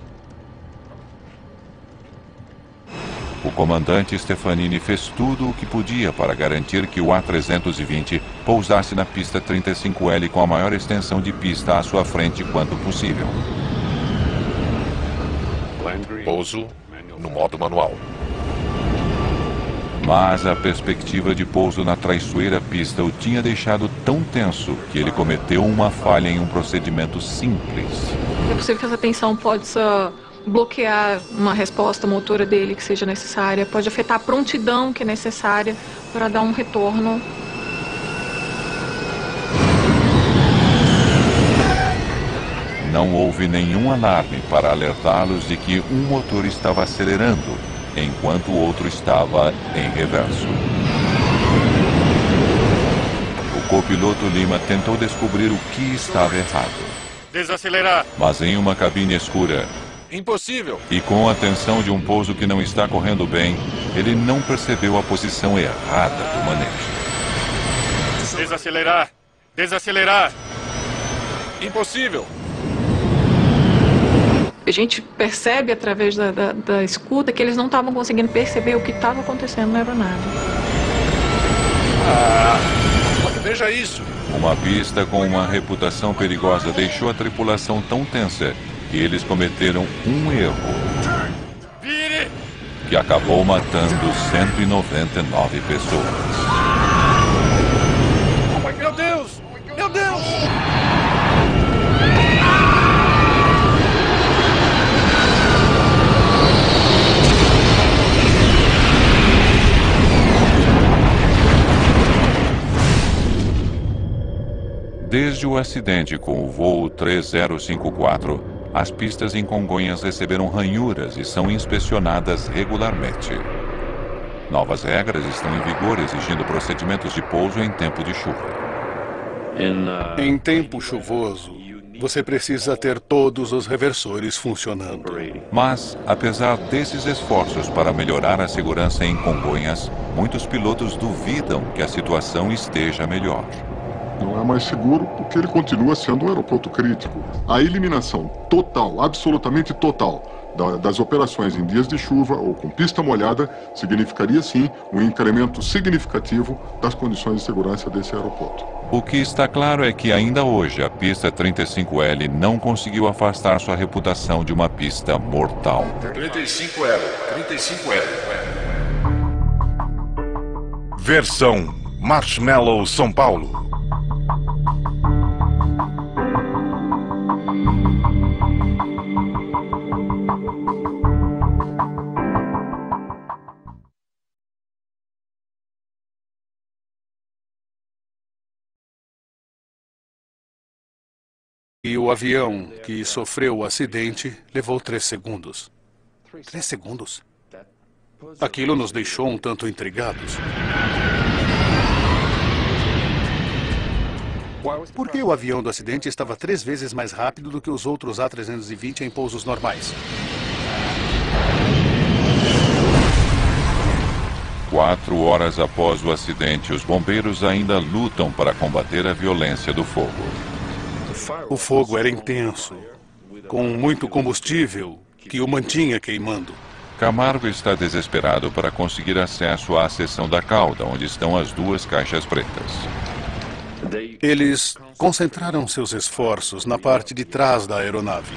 O comandante Stefanini fez tudo o que podia para garantir que o A320 pousasse na pista 35L com a maior extensão de pista à sua frente quanto possível. Pouso no modo manual. Mas a perspectiva de pouso na traiçoeira pista o tinha deixado tão tenso que ele cometeu uma falha em um procedimento simples. É possível que essa tensão possa bloquear uma resposta motora dele que seja necessária, pode afetar a prontidão que é necessária para dar um retorno. Não houve nenhum alarme para alertá-los de que um motor estava acelerando, enquanto o outro estava em reverso. O copiloto Lima tentou descobrir o que estava errado. Desacelerar! Mas em uma cabine escura, Impossível! e com a tensão de um pouso que não está correndo bem, ele não percebeu a posição errada do manete. Desacelerar! Desacelerar! Impossível! A gente percebe através da escuta que eles não estavam conseguindo perceber o que estava acontecendo na aeronave. Veja isso! Uma pista com uma reputação perigosa deixou a tripulação tão tensa que eles cometeram um erro que acabou matando 199 pessoas. Meu Deus! Meu Deus! Desde o acidente com o voo 3054, as pistas em Congonhas receberam ranhuras e são inspecionadas regularmente. Novas regras estão em vigor exigindo procedimentos de pouso em tempo de chuva. Em tempo chuvoso, você precisa ter todos os reversores funcionando. Mas, apesar desses esforços para melhorar a segurança em Congonhas, muitos pilotos duvidam que a situação esteja melhor. Não é mais seguro porque ele continua sendo um aeroporto crítico. A eliminação total, absolutamente total, das operações em dias de chuva ou com pista molhada significaria sim um incremento significativo das condições de segurança desse aeroporto. O que está claro é que ainda hoje a pista 35L não conseguiu afastar sua reputação de uma pista mortal. 35L. Versão Marshmallow, São Paulo. E o avião que sofreu o acidente levou 3 segundos. 3 segundos? Aquilo nos deixou um tanto intrigados. Por que o avião do acidente estava 3 vezes mais rápido do que os outros A320 em pousos normais? 4 horas após o acidente, os bombeiros ainda lutam para combater a violência do fogo. O fogo era intenso, com muito combustível que o mantinha queimando. Camargo está desesperado para conseguir acesso à seção da cauda, onde estão as 2 caixas pretas. Eles concentraram seus esforços na parte de trás da aeronave.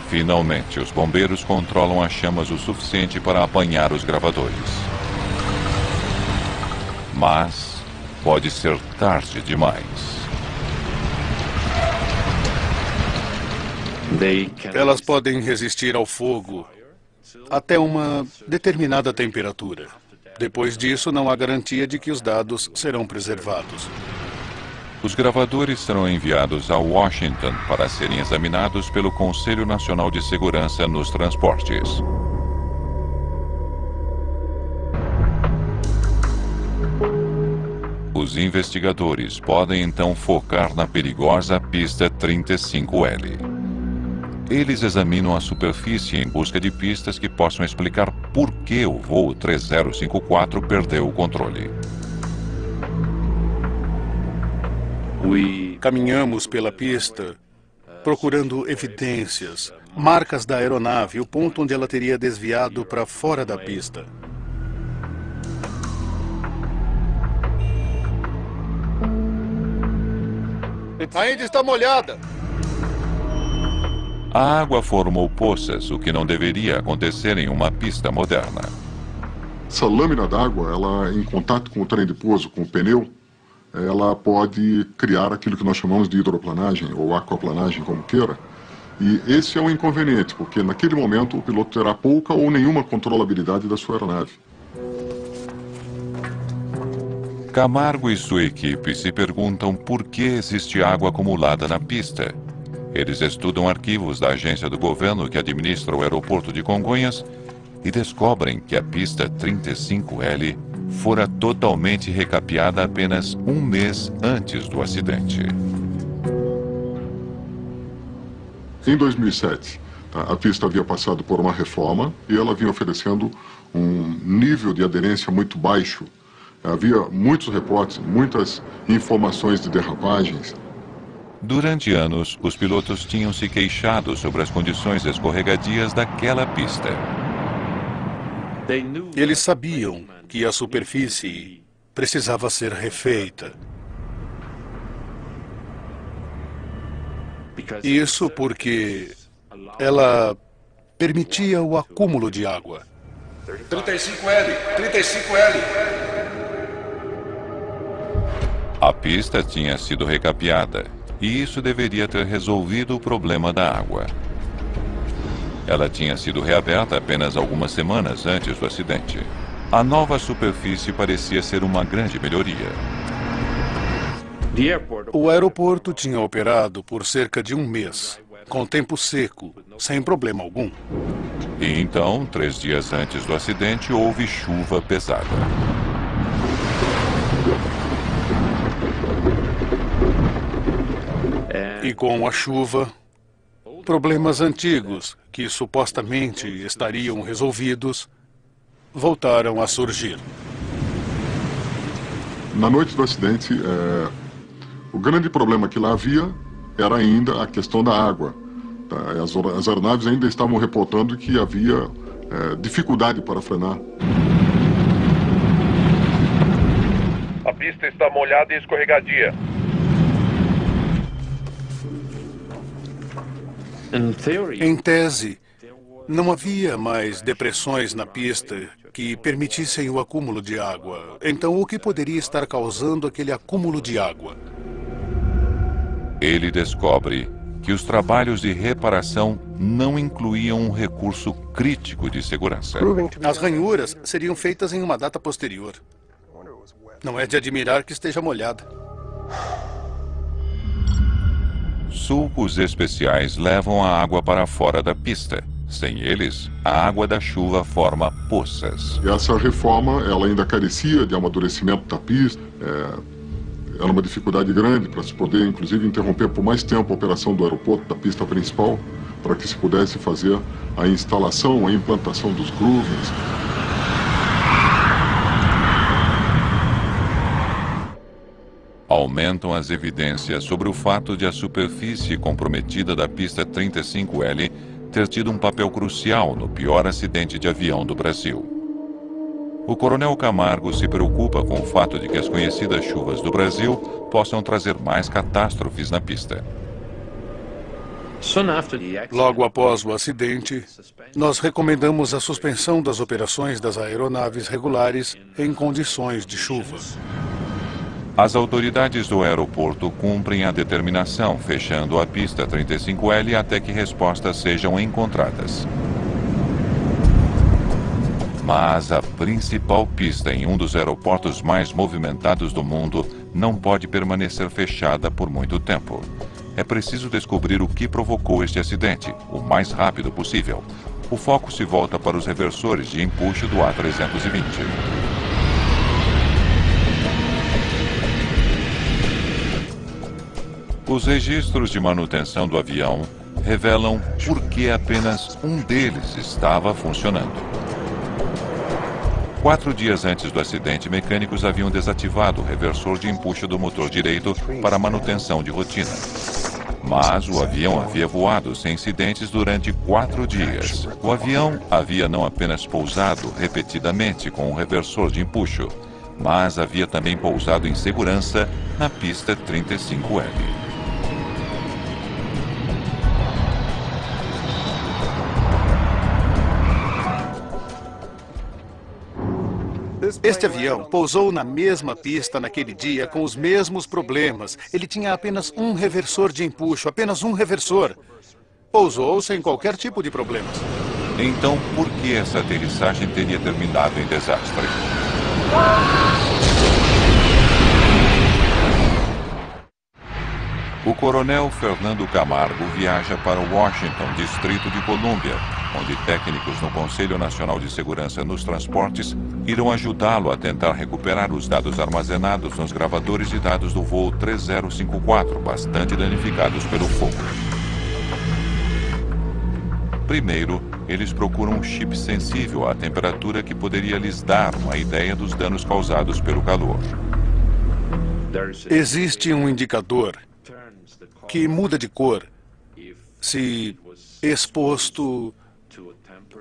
Finalmente, os bombeiros controlam as chamas o suficiente para apanhar os gravadores. Mas pode ser tarde demais. Elas podem resistir ao fogo até uma determinada temperatura. Depois disso, não há garantia de que os dados serão preservados. Os gravadores serão enviados a Washington para serem examinados pelo Conselho Nacional de Segurança nos Transportes. Os investigadores podem então focar na perigosa pista 35L. Eles examinam a superfície em busca de pistas que possam explicar por que o voo 3054 perdeu o controle. Caminhamos pela pista, procurando evidências, marcas da aeronave, o ponto onde ela teria desviado para fora da pista. Ainda está molhada. A água formou poças, o que não deveria acontecer em uma pista moderna. Essa lâmina d'água, ela em contato com o trem de pouso, com o pneu, ela pode criar aquilo que nós chamamos de hidroplanagem ou aquaplanagem, como queira. E esse é um inconveniente, porque naquele momento o piloto terá pouca ou nenhuma controlabilidade da sua aeronave. Camargo e sua equipe se perguntam por que existe água acumulada na pista. Eles estudam arquivos da agência do governo que administra o aeroporto de Congonhas e descobrem que a pista 35L fora totalmente recapeada apenas 1 mês antes do acidente. Em 2007, a pista havia passado por uma reforma e ela vinha oferecendo um nível de aderência muito baixo. Havia muitos reportes, muitas informações de derrapagens. Durante anos, os pilotos tinham se queixado sobre as condições escorregadias daquela pista. Eles sabiam que a superfície precisava ser refeita. Isso porque ela permitia o acúmulo de água. 35L, 35L. A pista tinha sido recapeada e isso deveria ter resolvido o problema da água. Ela tinha sido reaberta apenas algumas semanas antes do acidente. A nova superfície parecia ser uma grande melhoria. O aeroporto tinha operado por cerca de 1 mês, com tempo seco, sem problema algum. E então, 3 dias antes do acidente, houve chuva pesada. E com a chuva, problemas antigos que supostamente estariam resolvidos voltaram a surgir. Na noite do acidente, o grande problema que lá havia era ainda a questão da água. As aeronaves ainda estavam reportando que havia dificuldade para frenar. A pista está molhada e escorregadia. Em tese, não havia mais depressões na pista que permitissem o acúmulo de água. Então, o que poderia estar causando aquele acúmulo de água? Ele descobre que os trabalhos de reparação não incluíam um recurso crítico de segurança. As ranhuras seriam feitas em uma data posterior. Não é de admirar que esteja molhada. Sulcos especiais levam a água para fora da pista. Sem eles, a água da chuva forma poças. E essa reforma, ela ainda carecia de amadurecimento da pista. Era uma dificuldade grande para se poder, inclusive, interromper por mais tempo a operação do aeroporto, da pista principal, para que se pudesse fazer a instalação, a implantação dos groovings. Aumentam as evidências sobre o fato de a superfície comprometida da pista 35L ter tido um papel crucial no pior acidente de avião do Brasil. O Coronel Camargo se preocupa com o fato de que as conhecidas chuvas do Brasil possam trazer mais catástrofes na pista. Logo após o acidente, nós recomendamos a suspensão das operações das aeronaves regulares em condições de chuva. As autoridades do aeroporto cumprem a determinação, fechando a pista 35L até que respostas sejam encontradas. Mas a principal pista em um dos aeroportos mais movimentados do mundo não pode permanecer fechada por muito tempo. É preciso descobrir o que provocou este acidente, o mais rápido possível. O foco se volta para os reversores de empuxo do A320. Os registros de manutenção do avião revelam por que apenas um deles estava funcionando. 4 dias antes do acidente, mecânicos haviam desativado o reversor de empuxo do motor direito para manutenção de rotina. Mas o avião havia voado sem incidentes durante 4 dias. O avião havia não apenas pousado repetidamente com o reversor de empuxo, mas havia também pousado em segurança na pista 35L. Este avião pousou na mesma pista naquele dia com os mesmos problemas. Ele tinha apenas um reversor de empuxo, apenas um reversor. Pousou sem qualquer tipo de problemas. Então, por que essa aterrissagem teria terminado em desastre? O coronel Fernando Camargo viaja para Washington, Distrito de Colômbia, onde técnicos no Conselho Nacional de Segurança nos Transportes irão ajudá-lo a tentar recuperar os dados armazenados nos gravadores de dados do voo 3054, bastante danificados pelo fogo. Primeiro, eles procuram um chip sensível à temperatura que poderia lhes dar uma ideia dos danos causados pelo calor. Existe um indicador que muda de cor se exposto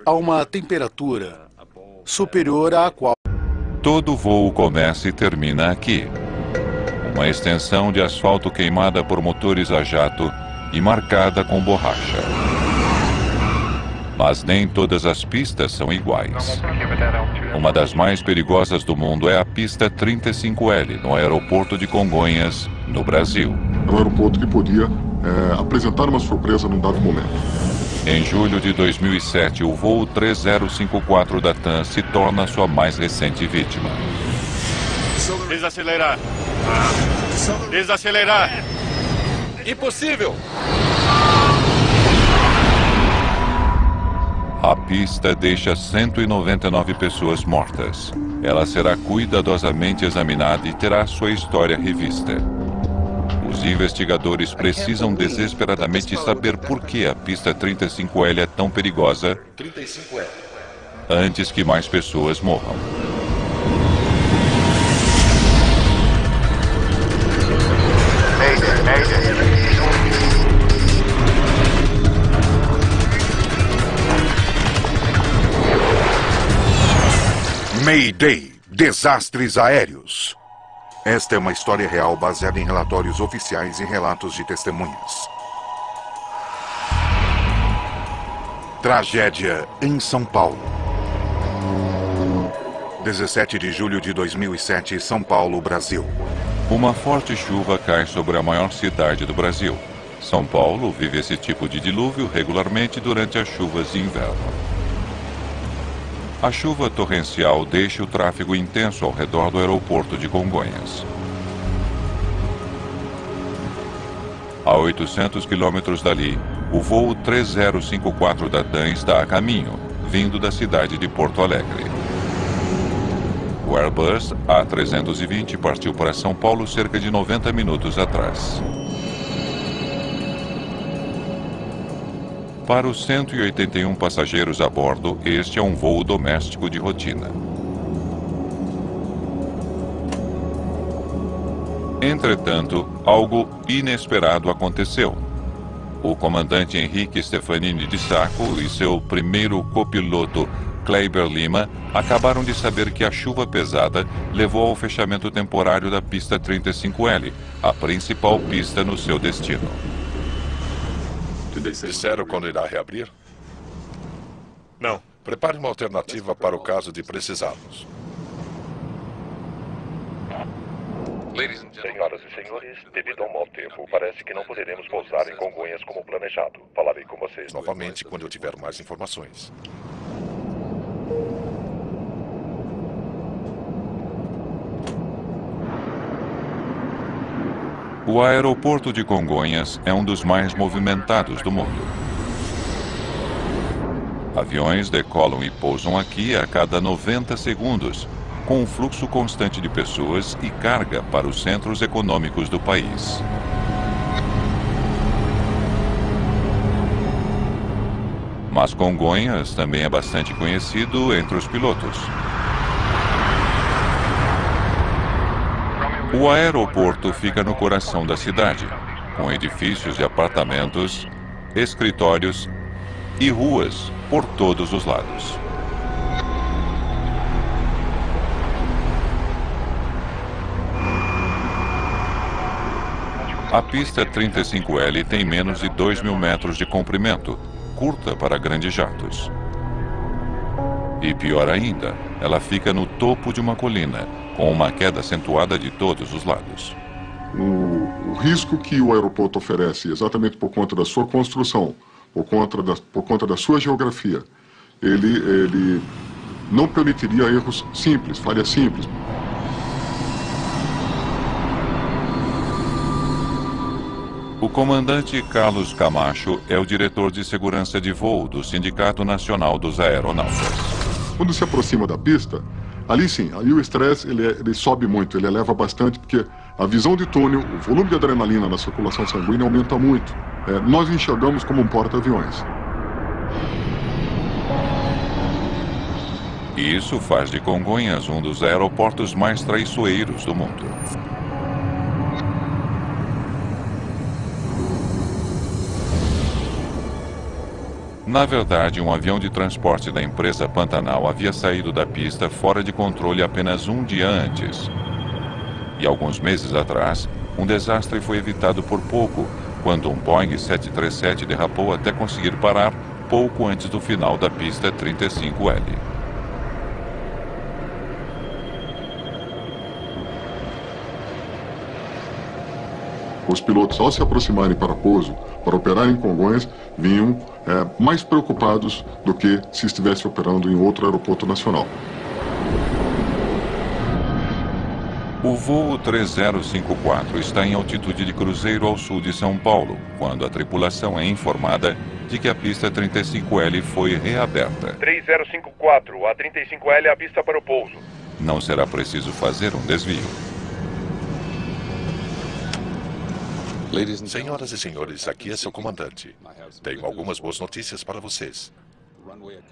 a uma temperatura superior à qual... Todo voo começa e termina aqui. Uma extensão de asfalto queimada por motores a jato e marcada com borracha. Mas nem todas as pistas são iguais. Uma das mais perigosas do mundo é a pista 35L, no aeroporto de Congonhas, no Brasil. É um aeroporto que podia apresentar uma surpresa num dado momento. Em julho de 2007, o voo 3054 da TAM se torna sua mais recente vítima. Desacelerar. Desacelerar. Impossível! A pista deixa 199 pessoas mortas. Ela será cuidadosamente examinada e terá sua história revista. Os investigadores precisam desesperadamente saber por que a pista 35L é tão perigosa 35L. Antes que mais pessoas morram. Mayday, desastres aéreos. Esta é uma história real baseada em relatórios oficiais e relatos de testemunhas. Tragédia em São Paulo. 17 de julho de 2007, São Paulo, Brasil. Uma forte chuva cai sobre a maior cidade do Brasil. São Paulo vive esse tipo de dilúvio regularmente durante as chuvas de inverno. A chuva torrencial deixa o tráfego intenso ao redor do aeroporto de Congonhas. A 800 quilômetros dali, o voo 3054 da TAM está a caminho, vindo da cidade de Porto Alegre. O Airbus A320 partiu para São Paulo cerca de 90 minutos atrás. Para os 181 passageiros a bordo, este é um voo doméstico de rotina. Entretanto, algo inesperado aconteceu. O comandante Henrique Stefanini de Sacco e seu primeiro copiloto, Kleiber Lima, acabaram de saber que a chuva pesada levou ao fechamento temporário da pista 35L, a principal pista no seu destino. Disseram quando irá reabrir? Não. Prepare uma alternativa para o caso de precisarmos. Senhoras e senhores, devido ao mau tempo, parece que não poderemos pousar em Congonhas como planejado. Falarei com vocês novamente quando eu tiver mais informações. O aeroporto de Congonhas é um dos mais movimentados do mundo. Aviões decolam e pousam aqui a cada 90 segundos, com um fluxo constante de pessoas e carga para os centros econômicos do país. Mas Congonhas também é bastante conhecido entre os pilotos. O aeroporto fica no coração da cidade, com edifícios de apartamentos, escritórios e ruas por todos os lados. A pista 35L tem menos de 2.000 metros de comprimento, curta para grandes jatos. E pior ainda, ela fica no topo de uma colina, com uma queda acentuada de todos os lados. O risco que o aeroporto oferece, exatamente por conta da sua construção, por conta da sua geografia, ele não permitiria erros simples, falhas simples. O comandante Carlos Camacho é o diretor de segurança de voo do Sindicato Nacional dos Aeronautas. Quando se aproxima da pista, ali sim, ali o estresse ele sobe muito, ele eleva bastante, porque a visão de túnel, o volume de adrenalina na circulação sanguínea aumenta muito. Nós enxergamos como um porta-aviões. E isso faz de Congonhas um dos aeroportos mais traiçoeiros do mundo. Na verdade, um avião de transporte da empresa Pantanal havia saído da pista fora de controle apenas um dia antes. E alguns meses atrás, um desastre foi evitado por pouco, quando um Boeing 737 derrapou até conseguir parar pouco antes do final da pista 35L. Os pilotos, ao se aproximarem para pouso, para operar em Congonhas, vinham mais preocupados do que se estivesse operando em outro aeroporto nacional. O voo 3054 está em altitude de cruzeiro ao sul de São Paulo, quando a tripulação é informada de que a pista 35L foi reaberta. 3054, a 35L é a pista para o pouso. Não será preciso fazer um desvio. Senhoras e senhores, aqui é seu comandante. Tenho algumas boas notícias para vocês.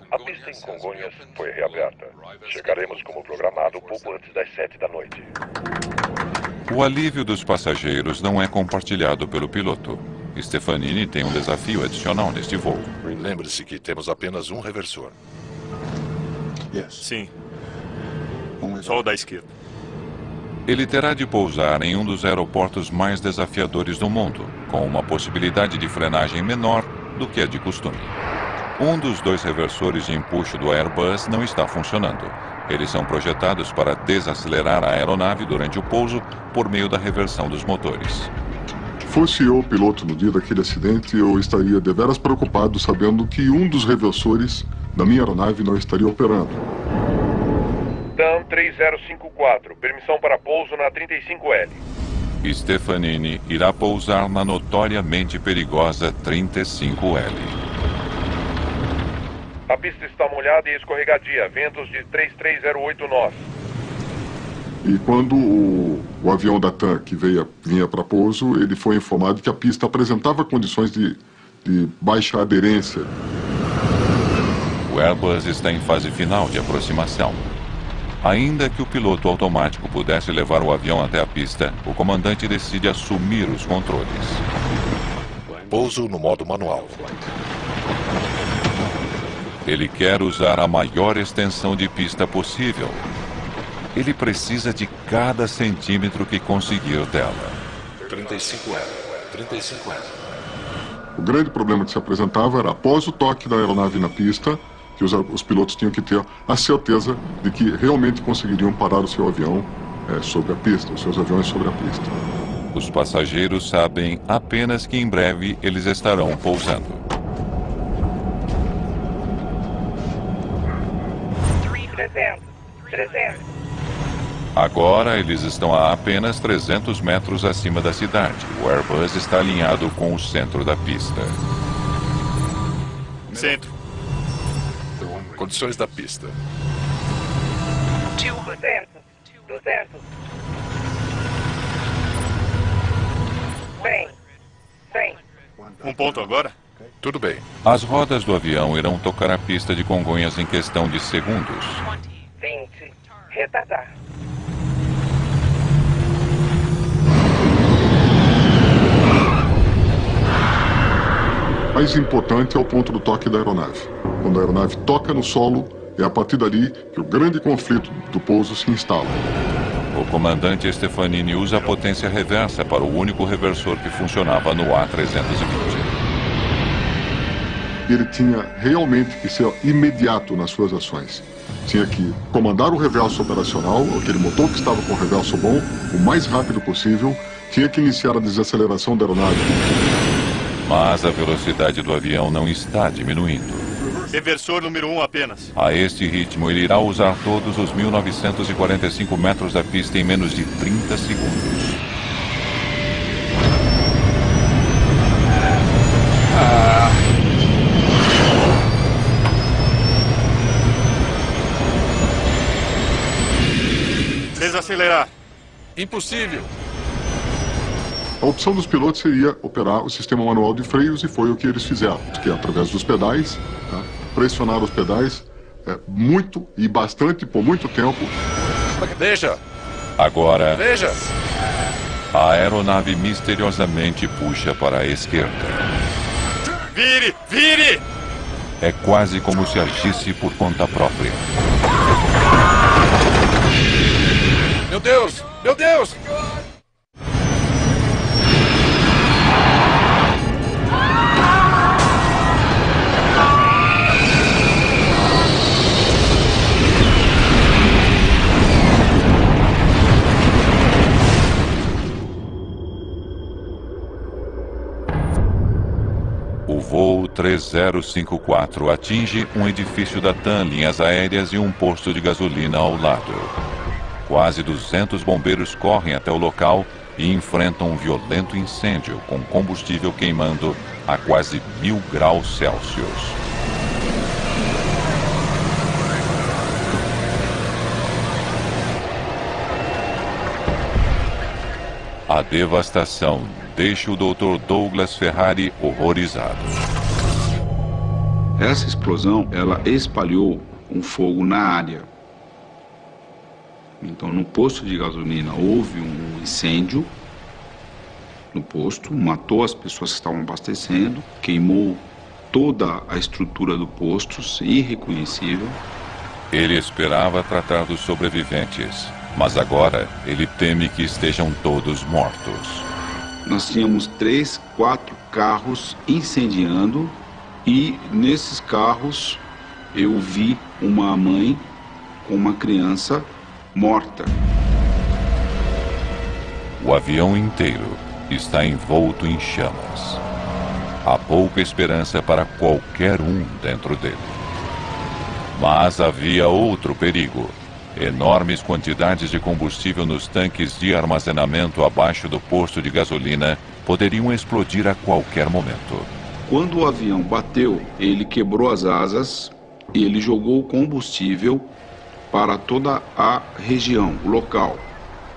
A pista em Congonhas foi reaberta. Chegaremos como programado pouco antes das 7 da noite. O alívio dos passageiros não é compartilhado pelo piloto. Stefanini tem um desafio adicional neste voo. Lembre-se que temos apenas um reversor. Sim. Só o da esquerda. Ele terá de pousar em um dos aeroportos mais desafiadores do mundo, com uma possibilidade de frenagem menor do que a de costume. Um dos dois reversores de empuxo do Airbus não está funcionando, Eles são projetados para desacelerar a aeronave durante o pouso por meio da reversão dos motores. Fosse eu o piloto no dia daquele acidente, eu estaria deveras preocupado sabendo que um dos reversores da minha aeronave não estaria operando. TAM 3054, permissão para pouso na 35L. Stefanini irá pousar na notoriamente perigosa 35L. A pista está molhada e escorregadia, ventos de 3308 nós. E quando o avião da TAM que vinha para pouso, ele foi informado que a pista apresentava condições de baixa aderência. O Airbus está em fase final de aproximação. Ainda que o piloto automático pudesse levar o avião até a pista, o comandante decide assumir os controles. Pouso no modo manual. Ele quer usar a maior extensão de pista possível. Ele precisa de cada centímetro que conseguir dela. 35L. 35L. O grande problema que se apresentava era, após o toque da aeronave na pista, que os pilotos tinham que ter a certeza de que realmente conseguiriam parar o seu avião sobre a pista, os seus aviões sobre a pista. Os passageiros sabem apenas que em breve eles estarão pousando. 300. Agora eles estão a apenas 300 metros acima da cidade. O Airbus está alinhado com o centro da pista. Centro. Condições da pista. 200. 100. Um ponto agora? Tudo bem. As rodas do avião irão tocar a pista de Congonhas em questão de segundos. 20. Retardar. Mais importante é o ponto do toque da aeronave. Quando a aeronave toca no solo, é a partir dali que o grande conflito do pouso se instala. O comandante Stefanini usa a potência reversa para o único reversor que funcionava no A320. Ele tinha realmente que ser imediato nas suas ações. Tinha que comandar o reverso operacional, aquele motor que estava com o reverso bom, o mais rápido possível. Tinha que iniciar a desaceleração da aeronave. Mas a velocidade do avião não está diminuindo. Reversor número 1 apenas. A este ritmo, ele irá usar todos os 1945 metros da pista em menos de 30 segundos. Desacelerar. Impossível. A opção dos pilotos seria operar o sistema manual de freios e foi o que eles fizeram, que é através dos pedais, tá? Pressionar os pedais muito e bastante por muito tempo. Veja! Agora, veja! A aeronave misteriosamente puxa para a esquerda. Vire! Vire! É quase como se agisse por conta própria. Meu Deus! Meu Deus! O voo 3054 atinge um edifício da TAM Linhas Aéreas e um posto de gasolina ao lado. Quase 200 bombeiros correm até o local e enfrentam um violento incêndio com combustível queimando a quase 1000 graus Celsius. A devastação deixa o Dr. Douglas Ferrari horrorizado. Essa explosão, ela espalhou um fogo na área. Então, no posto de gasolina houve um incêndio no posto, matou as pessoas que estavam abastecendo, queimou toda a estrutura do posto, irreconhecível. Ele esperava tratar dos sobreviventes, mas agora ele teme que estejam todos mortos. Nós tínhamos 3, 4 carros incendiando e nesses carros eu vi uma mãe com uma criança morta. O avião inteiro está envolto em chamas. Há pouca esperança para qualquer um dentro dele. Mas havia outro perigo. Enormes quantidades de combustível nos tanques de armazenamento abaixo do posto de gasolina poderiam explodir a qualquer momento. Quando o avião bateu, ele quebrou as asas e ele jogou combustível para toda a região, o local.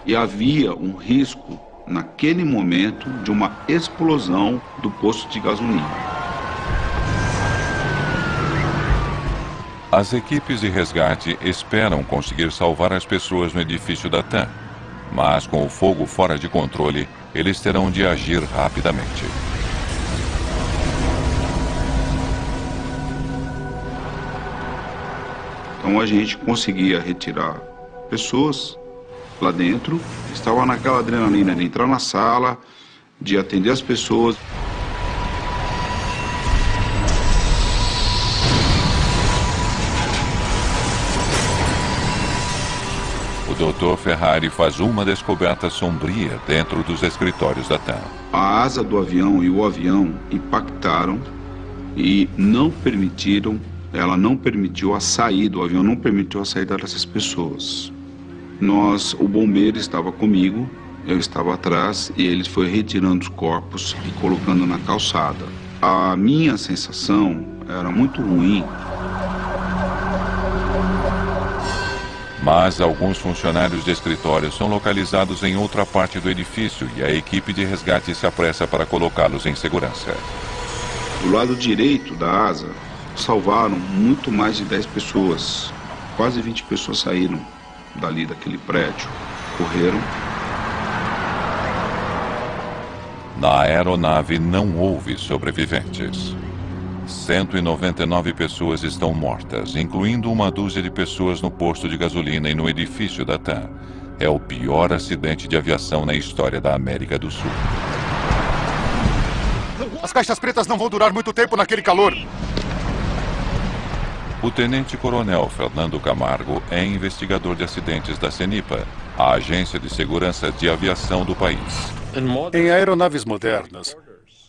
E havia um risco, naquele momento, de uma explosão do posto de gasolina. As equipes de resgate esperam conseguir salvar as pessoas no edifício da TAM. Mas com o fogo fora de controle, eles terão de agir rapidamente. Então a gente conseguia retirar pessoas lá dentro, estava naquela adrenalina de entrar na sala, de atender as pessoas. O Dr. Ferrari faz uma descoberta sombria dentro dos escritórios da TAM. A asa do avião e o avião impactaram e ela não permitiu a saída, o avião não permitiu a saída dessas pessoas. O bombeiro estava comigo, eu estava atrás e ele foi retirando os corpos e colocando na calçada. A minha sensação era muito ruim. Mas alguns funcionários de escritório são localizados em outra parte do edifício e a equipe de resgate se apressa para colocá-los em segurança. Do lado direito da asa, salvaram muito mais de 10 pessoas. Quase 20 pessoas saíram dali daquele prédio, correram. Na aeronave não houve sobreviventes. 199 pessoas estão mortas, incluindo uma dúzia de pessoas no posto de gasolina e no edifício da TAM. É o pior acidente de aviação na história da América do Sul. As caixas pretas não vão durar muito tempo naquele calor. O tenente-coronel Fernando Camargo é investigador de acidentes da CENIPA, a agência de segurança de aviação do país. Em aeronaves modernas,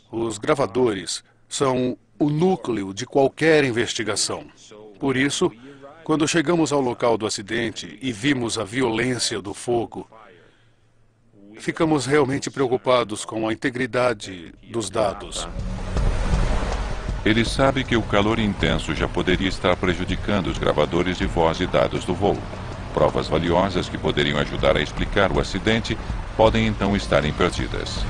os gravadores são o núcleo de qualquer investigação. Por isso, quando chegamos ao local do acidente e vimos a violência do fogo, ficamos realmente preocupados com a integridade dos dados. Ele sabe que o calor intenso já poderia estar prejudicando os gravadores de voz e dados do voo. Provas valiosas que poderiam ajudar a explicar o acidente podem então estarem perdidas.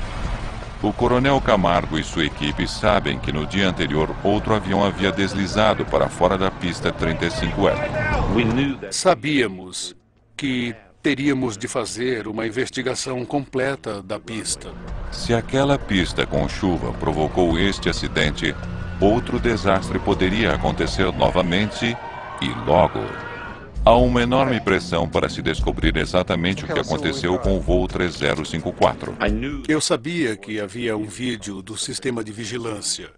O coronel Camargo e sua equipe sabem que no dia anterior outro avião havia deslizado para fora da pista 35L. Sabíamos que teríamos de fazer uma investigação completa da pista. Se aquela pista com chuva provocou este acidente, outro desastre poderia acontecer novamente e logo. Há uma enorme pressão para se descobrir exatamente o que aconteceu com o voo 3054. Eu sabia que havia um vídeo do sistema de vigilância.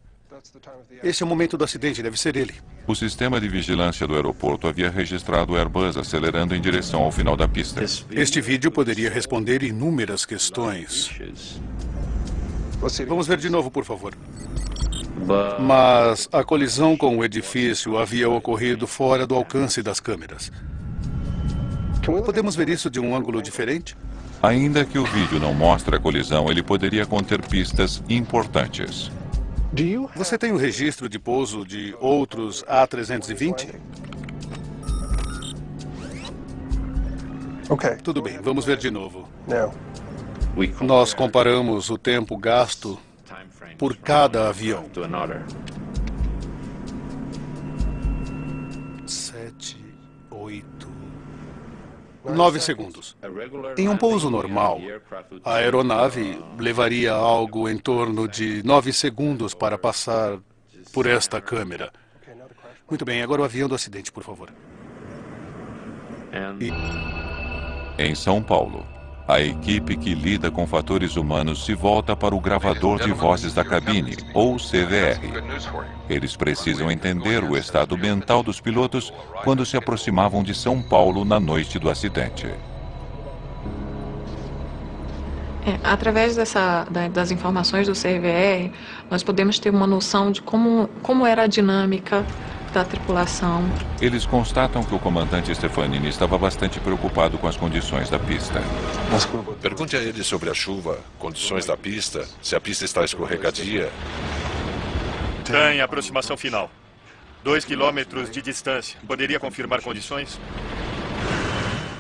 Esse é o momento do acidente, deve ser ele. O sistema de vigilância do aeroporto havia registrado o Airbus acelerando em direção ao final da pista. Este vídeo poderia responder inúmeras questões. Vamos ver de novo, por favor. Mas a colisão com o edifício havia ocorrido fora do alcance das câmeras. Podemos ver isso de um ângulo diferente? Ainda que o vídeo não mostre a colisão, ele poderia conter pistas importantes. Você tem o registro de pouso de outros A320? Tudo bem, vamos ver de novo. Nós comparamos o tempo gasto por cada avião. 7, 8, 9 segundos. Em um pouso normal, a aeronave levaria algo em torno de 9 segundos para passar por esta câmera. Muito bem, agora o avião do acidente, por favor. Em São Paulo, A equipe que lida com fatores humanos se volta para o gravador de vozes da cabine, ou CVR. Eles precisam entender o estado mental dos pilotos quando se aproximavam de São Paulo na noite do acidente. Através das informações do CVR, nós podemos ter uma noção de como era a dinâmica da tripulação. Eles constatam que o comandante Stefanini estava bastante preocupado com as condições da pista. Pergunte a ele sobre a chuva, condições da pista, se a pista está escorregadia. Tem aproximação final. 2 quilômetros de distância. Poderia confirmar condições?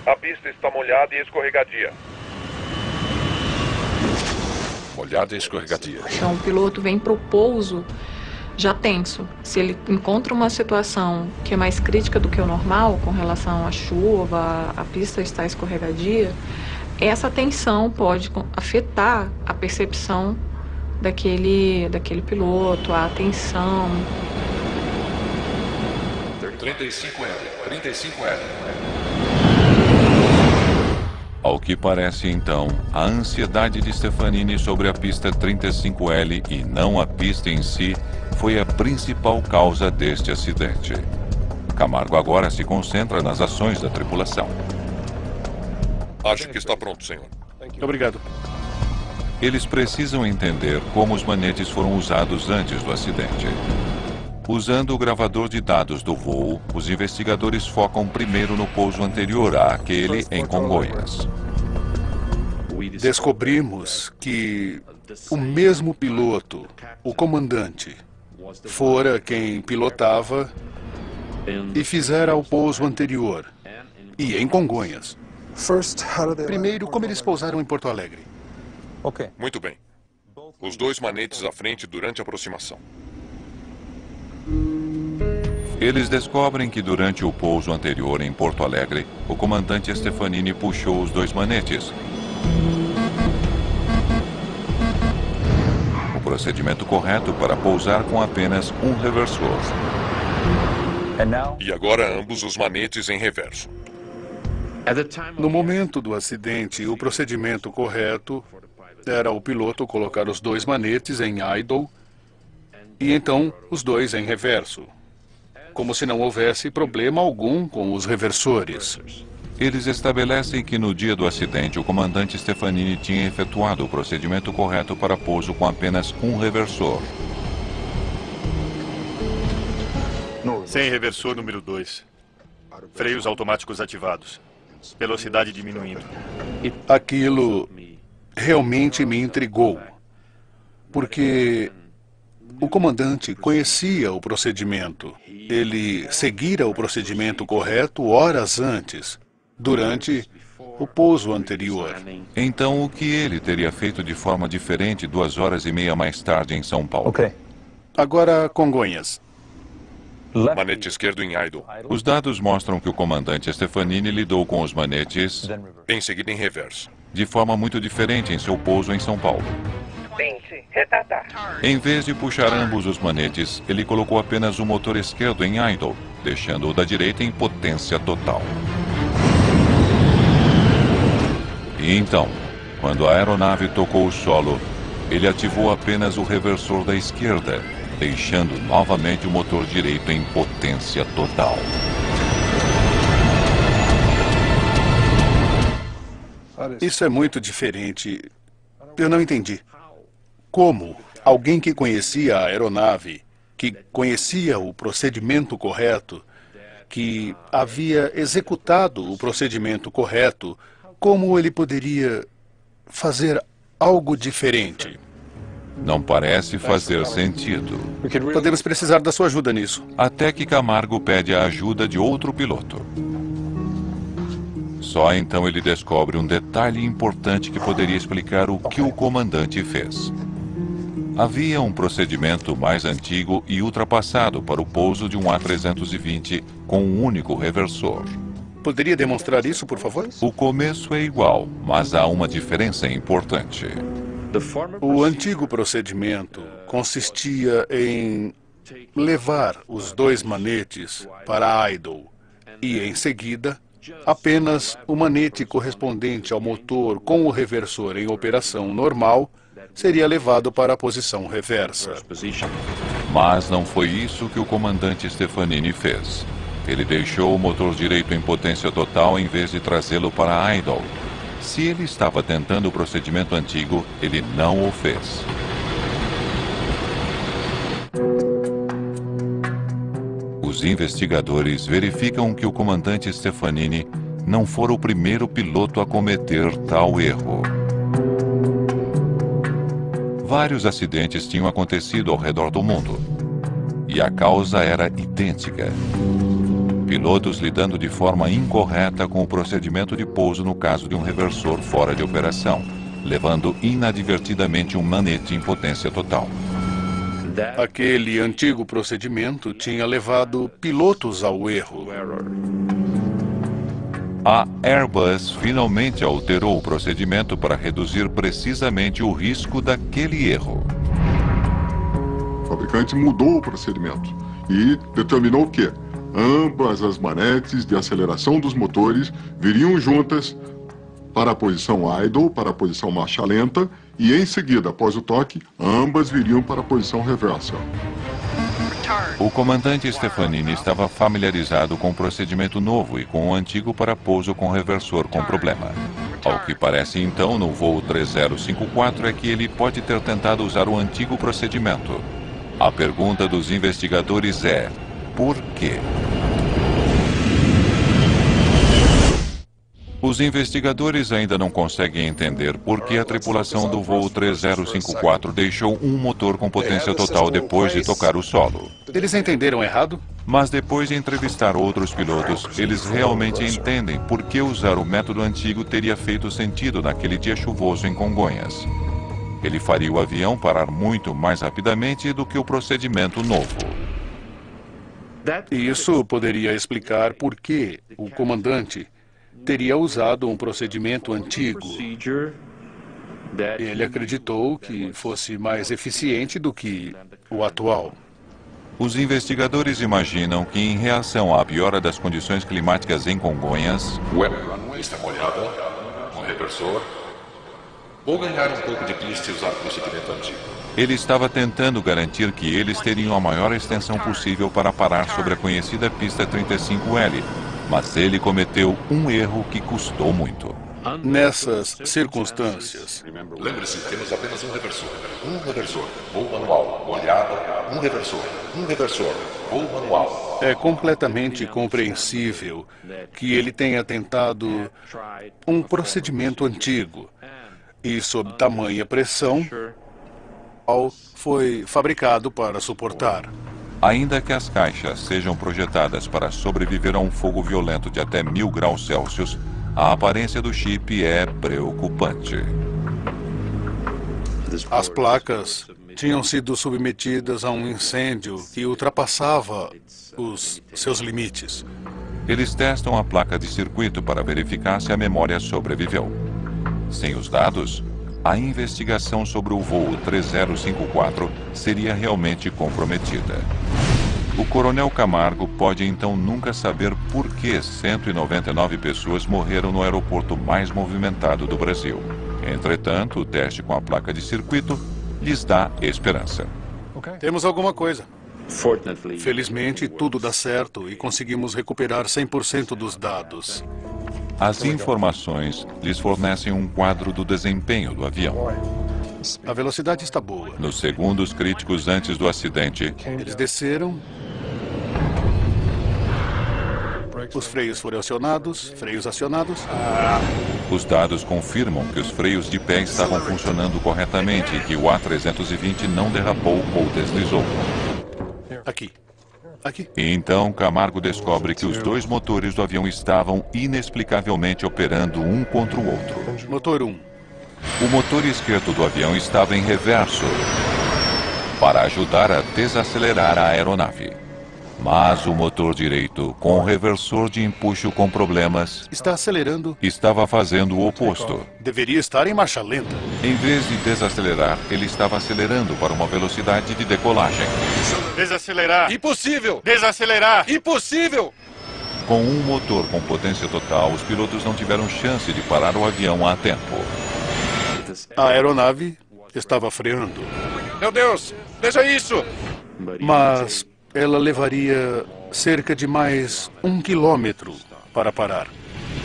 A pista está molhada e escorregadia. Molhada e escorregadia. Então o piloto vem para o pouso já tenso. Se ele encontra uma situação que é mais crítica do que o normal, com relação à chuva, a pista está escorregadia, essa tensão pode afetar a percepção daquele piloto, a atenção. 35L, 35L. Ao que parece, então, a ansiedade de Stefanini sobre a pista 35L e não a pista em si foi a principal causa deste acidente. Camargo agora se concentra nas ações da tripulação. Acho que está pronto, senhor. Obrigado. Eles precisam entender como os manetes foram usados antes do acidente. Usando o gravador de dados do voo, os investigadores focam primeiro no pouso anterior àquele em Congonhas. Descobrimos que o mesmo piloto, o comandante, fora quem pilotava e fizera o pouso anterior, e em Congonhas. Primeiro, como eles pousaram em Porto Alegre? Muito bem. Os dois manetes à frente durante a aproximação. Eles descobrem que durante o pouso anterior em Porto Alegre, o comandante Stefanini puxou os dois manetes. O procedimento correto para pousar com apenas um reversor. E agora ambos os manetes em reverso. No momento do acidente, o procedimento correto era o piloto colocar os dois manetes em idle e então os dois em reverso, como se não houvesse problema algum com os reversores. Eles estabelecem que no dia do acidente, o comandante Stefanini tinha efetuado o procedimento correto para pouso com apenas um reversor. Sem reversor número 2. Freios automáticos ativados. Velocidade diminuindo. Aquilo realmente me intrigou, porque o comandante conhecia o procedimento. Ele seguira o procedimento correto horas antes, durante o pouso anterior. Então, o que ele teria feito de forma diferente 2 horas e meia mais tarde em São Paulo? Agora, Congonhas. Manete esquerdo em idle. Os dados mostram que o comandante Stefanini lidou com os manetes, em seguida em reverso, de forma muito diferente em seu pouso em São Paulo. 20, retardar. Em vez de puxar ambos os manetes, ele colocou apenas o motor esquerdo em idle, deixando o da direita em potência total. E então, quando a aeronave tocou o solo, ele ativou apenas o reversor da esquerda, deixando novamente o motor direito em potência total. Isso é muito diferente. Eu não entendi. Como alguém que conhecia a aeronave, que conhecia o procedimento correto, que havia executado o procedimento correto, como ele poderia fazer algo diferente? Não parece fazer sentido. Podemos precisar da sua ajuda nisso. Até que Camargo pede a ajuda de outro piloto. Só então ele descobre um detalhe importante que poderia explicar o que o comandante fez. Havia um procedimento mais antigo e ultrapassado para o pouso de um A320 com um único reversor. Poderia demonstrar isso, por favor? O começo é igual, mas há uma diferença importante. O antigo procedimento consistia em levar os dois manetes para idle e, em seguida, apenas o manete correspondente ao motor com o reversor em operação normal seria levado para a posição reversa. Mas não foi isso que o comandante Stefanini fez. Ele deixou o motor direito em potência total em vez de trazê-lo para idle. Se ele estava tentando o procedimento antigo, ele não o fez. Os investigadores verificam que o comandante Stefanini não fora o primeiro piloto a cometer tal erro. Vários acidentes tinham acontecido ao redor do mundo, e a causa era idêntica. Pilotos lidando de forma incorreta com o procedimento de pouso no caso de um reversor fora de operação, levando inadvertidamente um manete em potência total. Aquele antigo procedimento tinha levado pilotos ao erro. A Airbus finalmente alterou o procedimento para reduzir precisamente o risco daquele erro. O fabricante mudou o procedimento e determinou que ambas as manetes de aceleração dos motores viriam juntas para a posição idle, para a posição marcha lenta, e em seguida, após o toque, ambas viriam para a posição reversa. O comandante Stefanini estava familiarizado com o procedimento novo e com o antigo para pouso com reversor com problema. Ao que parece então no voo 3054 é que ele pode ter tentado usar o antigo procedimento. A pergunta dos investigadores é: por quê? Os investigadores ainda não conseguem entender por que a tripulação do voo 3054 deixou um motor com potência total depois de tocar o solo. Eles entenderam errado? Mas depois de entrevistar outros pilotos, eles realmente entendem por que usar o método antigo teria feito sentido naquele dia chuvoso em Congonhas. Ele faria o avião parar muito mais rapidamente do que o procedimento novo. Isso poderia explicar por que o comandante teria usado um procedimento antigo. Ele acreditou que fosse mais eficiente do que o atual. Os investigadores imaginam que, em reação à piora das condições climáticas em Congonhas, O runway está molhada, com reversor. Vou ganhar um pouco de pista e usar o procedimento antigo. ele estava tentando garantir que eles teriam a maior extensão possível para parar sobre a conhecida pista 35L, mas ele cometeu um erro que custou muito. Nessas circunstâncias, Lembre-se, temos apenas um reversor. Voo manual, molhado, um reversor, voo manual. é completamente compreensível que ele tenha tentado um procedimento antigo e, sob tamanha pressão, foi fabricado para suportar. Ainda que as caixas sejam projetadas para sobreviver a um fogo violento de até 1000 graus Celsius, a aparência do chip é preocupante. As placas tinham sido submetidas a um incêndio que ultrapassava os seus limites. Eles testam a placa de circuito para verificar se a memória sobreviveu. Sem os dados, a investigação sobre o voo 3054 seria realmente comprometida. O coronel Camargo pode então nunca saber por que 199 pessoas morreram no aeroporto mais movimentado do Brasil. Entretanto, o teste com a placa de circuito lhes dá esperança. Temos alguma coisa. Felizmente, tudo dá certo e conseguimos recuperar 100% dos dados. As informações lhes fornecem um quadro do desempenho do avião. A velocidade está boa. Nos segundos críticos antes do acidente, Eles desceram. Os freios foram acionados. Freios acionados. os dados confirmam que os freios de pé estavam funcionando corretamente e que o A320 não derrapou ou deslizou. Aqui. Aqui. E então Camargo descobre que os dois motores do avião estavam inexplicavelmente operando um contra o outro. Motor 1. O motor esquerdo do avião estava em reverso para ajudar a desacelerar a aeronave. Mas o motor direito, com o reversor de empuxo com problemas, Está acelerando. estava fazendo o oposto. Deveria estar em marcha lenta. Em vez de desacelerar, ele estava acelerando para uma velocidade de decolagem. Desacelerar. Impossível! Desacelerar. Impossível! Com um motor com potência total, os pilotos não tiveram chance de parar o avião a tempo. A aeronave estava freando. Meu Deus, veja isso! Mas ela levaria cerca de mais 1 quilômetro para parar.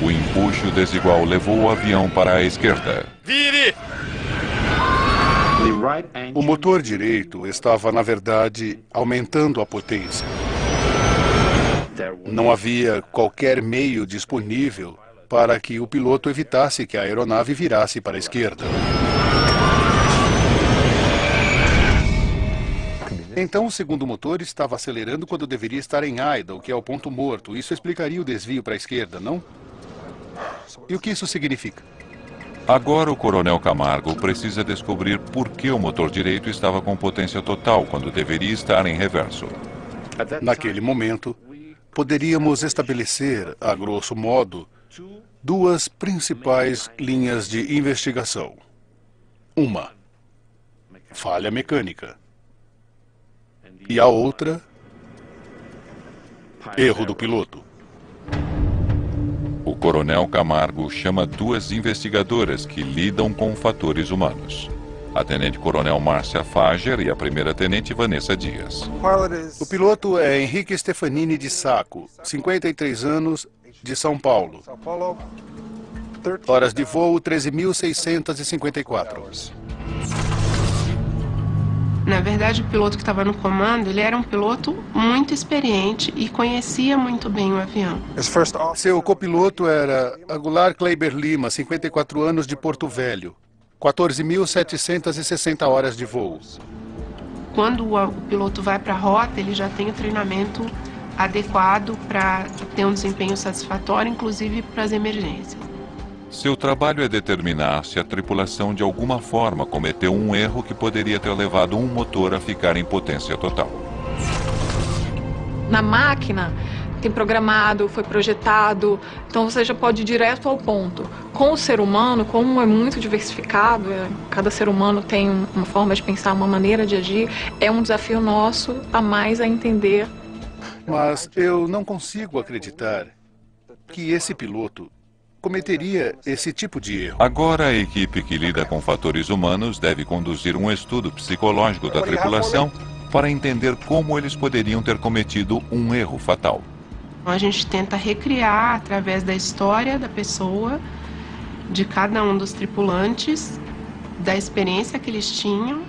O empuxo desigual levou o avião para a esquerda. Vire! O motor direito estava, na verdade, aumentando a potência. Não havia qualquer meio disponível para que o piloto evitasse que a aeronave virasse para a esquerda. Então, o segundo motor estava acelerando quando deveria estar em idle, que é o ponto morto. Isso explicaria o desvio para a esquerda, não? E o que isso significa? Agora o Coronel Camargo precisa descobrir por que o motor direito estava com potência total quando deveria estar em reverso. Naquele momento, poderíamos estabelecer, a grosso modo, duas principais linhas de investigação. Uma, falha mecânica. E a outra, erro do piloto. O Coronel Camargo chama duas investigadoras que lidam com fatores humanos. A Tenente-Coronel Márcia Fager e a Primeira-Tenente Vanessa Dias. O piloto é Henrique Stefanini de Sacco, 53 anos, de São Paulo. Horas de voo 13.654. Na verdade, o piloto que estava no comando, ele era um piloto muito experiente e conhecia muito bem o avião. Seu copiloto era Aguilar Kleiber Lima, 54 anos, de Porto Velho. 14.760 horas de voo. Quando o piloto vai para a rota, ele já tem o treinamento adequado para ter um desempenho satisfatório, inclusive para as emergências. Seu trabalho é determinar se a tripulação de alguma forma cometeu um erro que poderia ter levado um motor a ficar em potência total. Na máquina, tem programado, foi projetado, então você já pode ir direto ao ponto. Com o ser humano, como é muito diversificado, cada ser humano tem uma forma de pensar, uma maneira de agir, é um desafio nosso a mais a entender. Mas eu não consigo acreditar que esse piloto cometeria esse tipo de erro. Agora a equipe que lida com fatores humanos deve conduzir um estudo psicológico da tripulação para entender como eles poderiam ter cometido um erro fatal. A gente tenta recriar, através da história da pessoa, de cada um dos tripulantes, da experiência que eles tinham.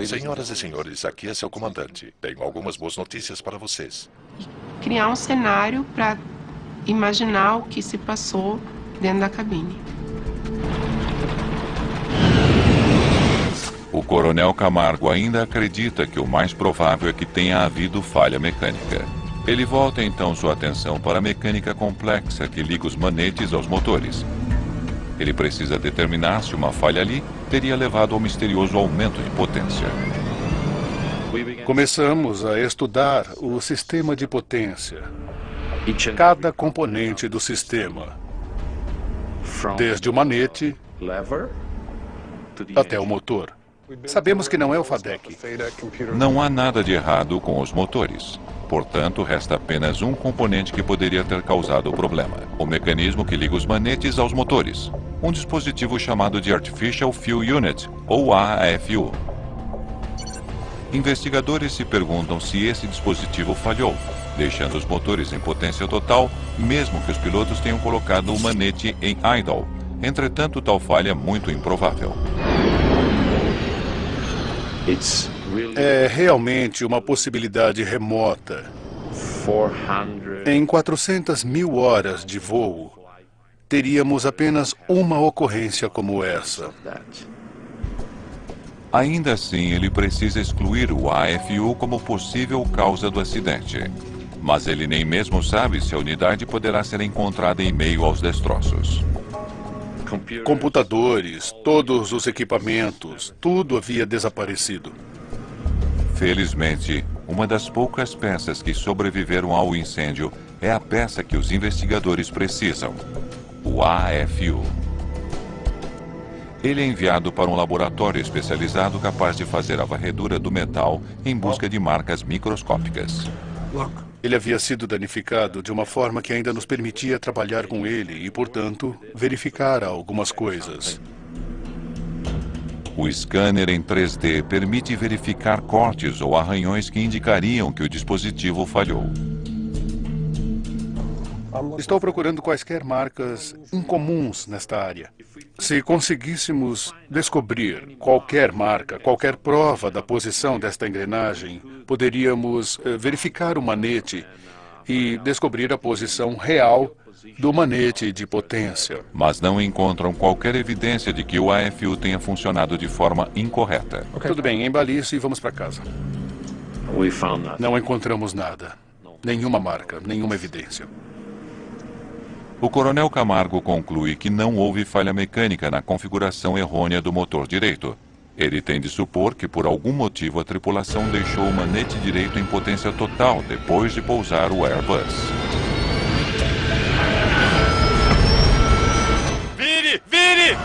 Senhoras e senhores, aqui é seu comandante. Tenho algumas boas notícias para vocês. Criar um cenário para imaginar o que se passou dentro da cabine. O Coronel Camargo ainda acredita que o mais provável é que tenha havido falha mecânica. Ele volta então sua atenção para a mecânica complexa que liga os manetes aos motores. Ele precisa determinar se uma falha ali teria levado ao misterioso aumento de potência. Começamos a estudar o sistema de potência. Cada componente do sistema, desde o manete até o motor. Sabemos que não é o FADEC. Não há nada de errado com os motores. Portanto, resta apenas um componente que poderia ter causado o problema: o mecanismo que liga os manetes aos motores. Um dispositivo chamado de Artificial Fuel Unit, ou AFU. Investigadores se perguntam se esse dispositivo falhou, deixando os motores em potência total, mesmo que os pilotos tenham colocado o manete em idle. Entretanto, tal falha é muito improvável. É realmente uma possibilidade remota. Em 400.000 horas de voo, teríamos apenas uma ocorrência como essa. Ainda assim, ele precisa excluir o AFU como possível causa do acidente. Mas ele nem mesmo sabe se a unidade poderá ser encontrada em meio aos destroços. Computadores, todos os equipamentos, tudo havia desaparecido. Felizmente, uma das poucas peças que sobreviveram ao incêndio é a peça que os investigadores precisam: o AFU. Ele é enviado para um laboratório especializado capaz de fazer a varredura do metal em busca de marcas microscópicas. Ele havia sido danificado de uma forma que ainda nos permitia trabalhar com ele e, portanto, verificar algumas coisas. O scanner em 3D permite verificar cortes ou arranhões que indicariam que o dispositivo falhou. Estou procurando quaisquer marcas incomuns nesta área. Se conseguíssemos descobrir qualquer marca, qualquer prova da posição desta engrenagem, poderíamos verificar o manete e descobrir a posição real do manete de potência. Mas não encontram qualquer evidência de que o AFU tenha funcionado de forma incorreta. Tudo bem, embale isso e vamos para casa. Não encontramos nada. Nenhuma marca, nenhuma evidência. O Coronel Camargo conclui que não houve falha mecânica na configuração errônea do motor direito. Ele tem de supor que, por algum motivo, a tripulação deixou o manete direito em potência total depois de pousar o Airbus. Vire! Vire!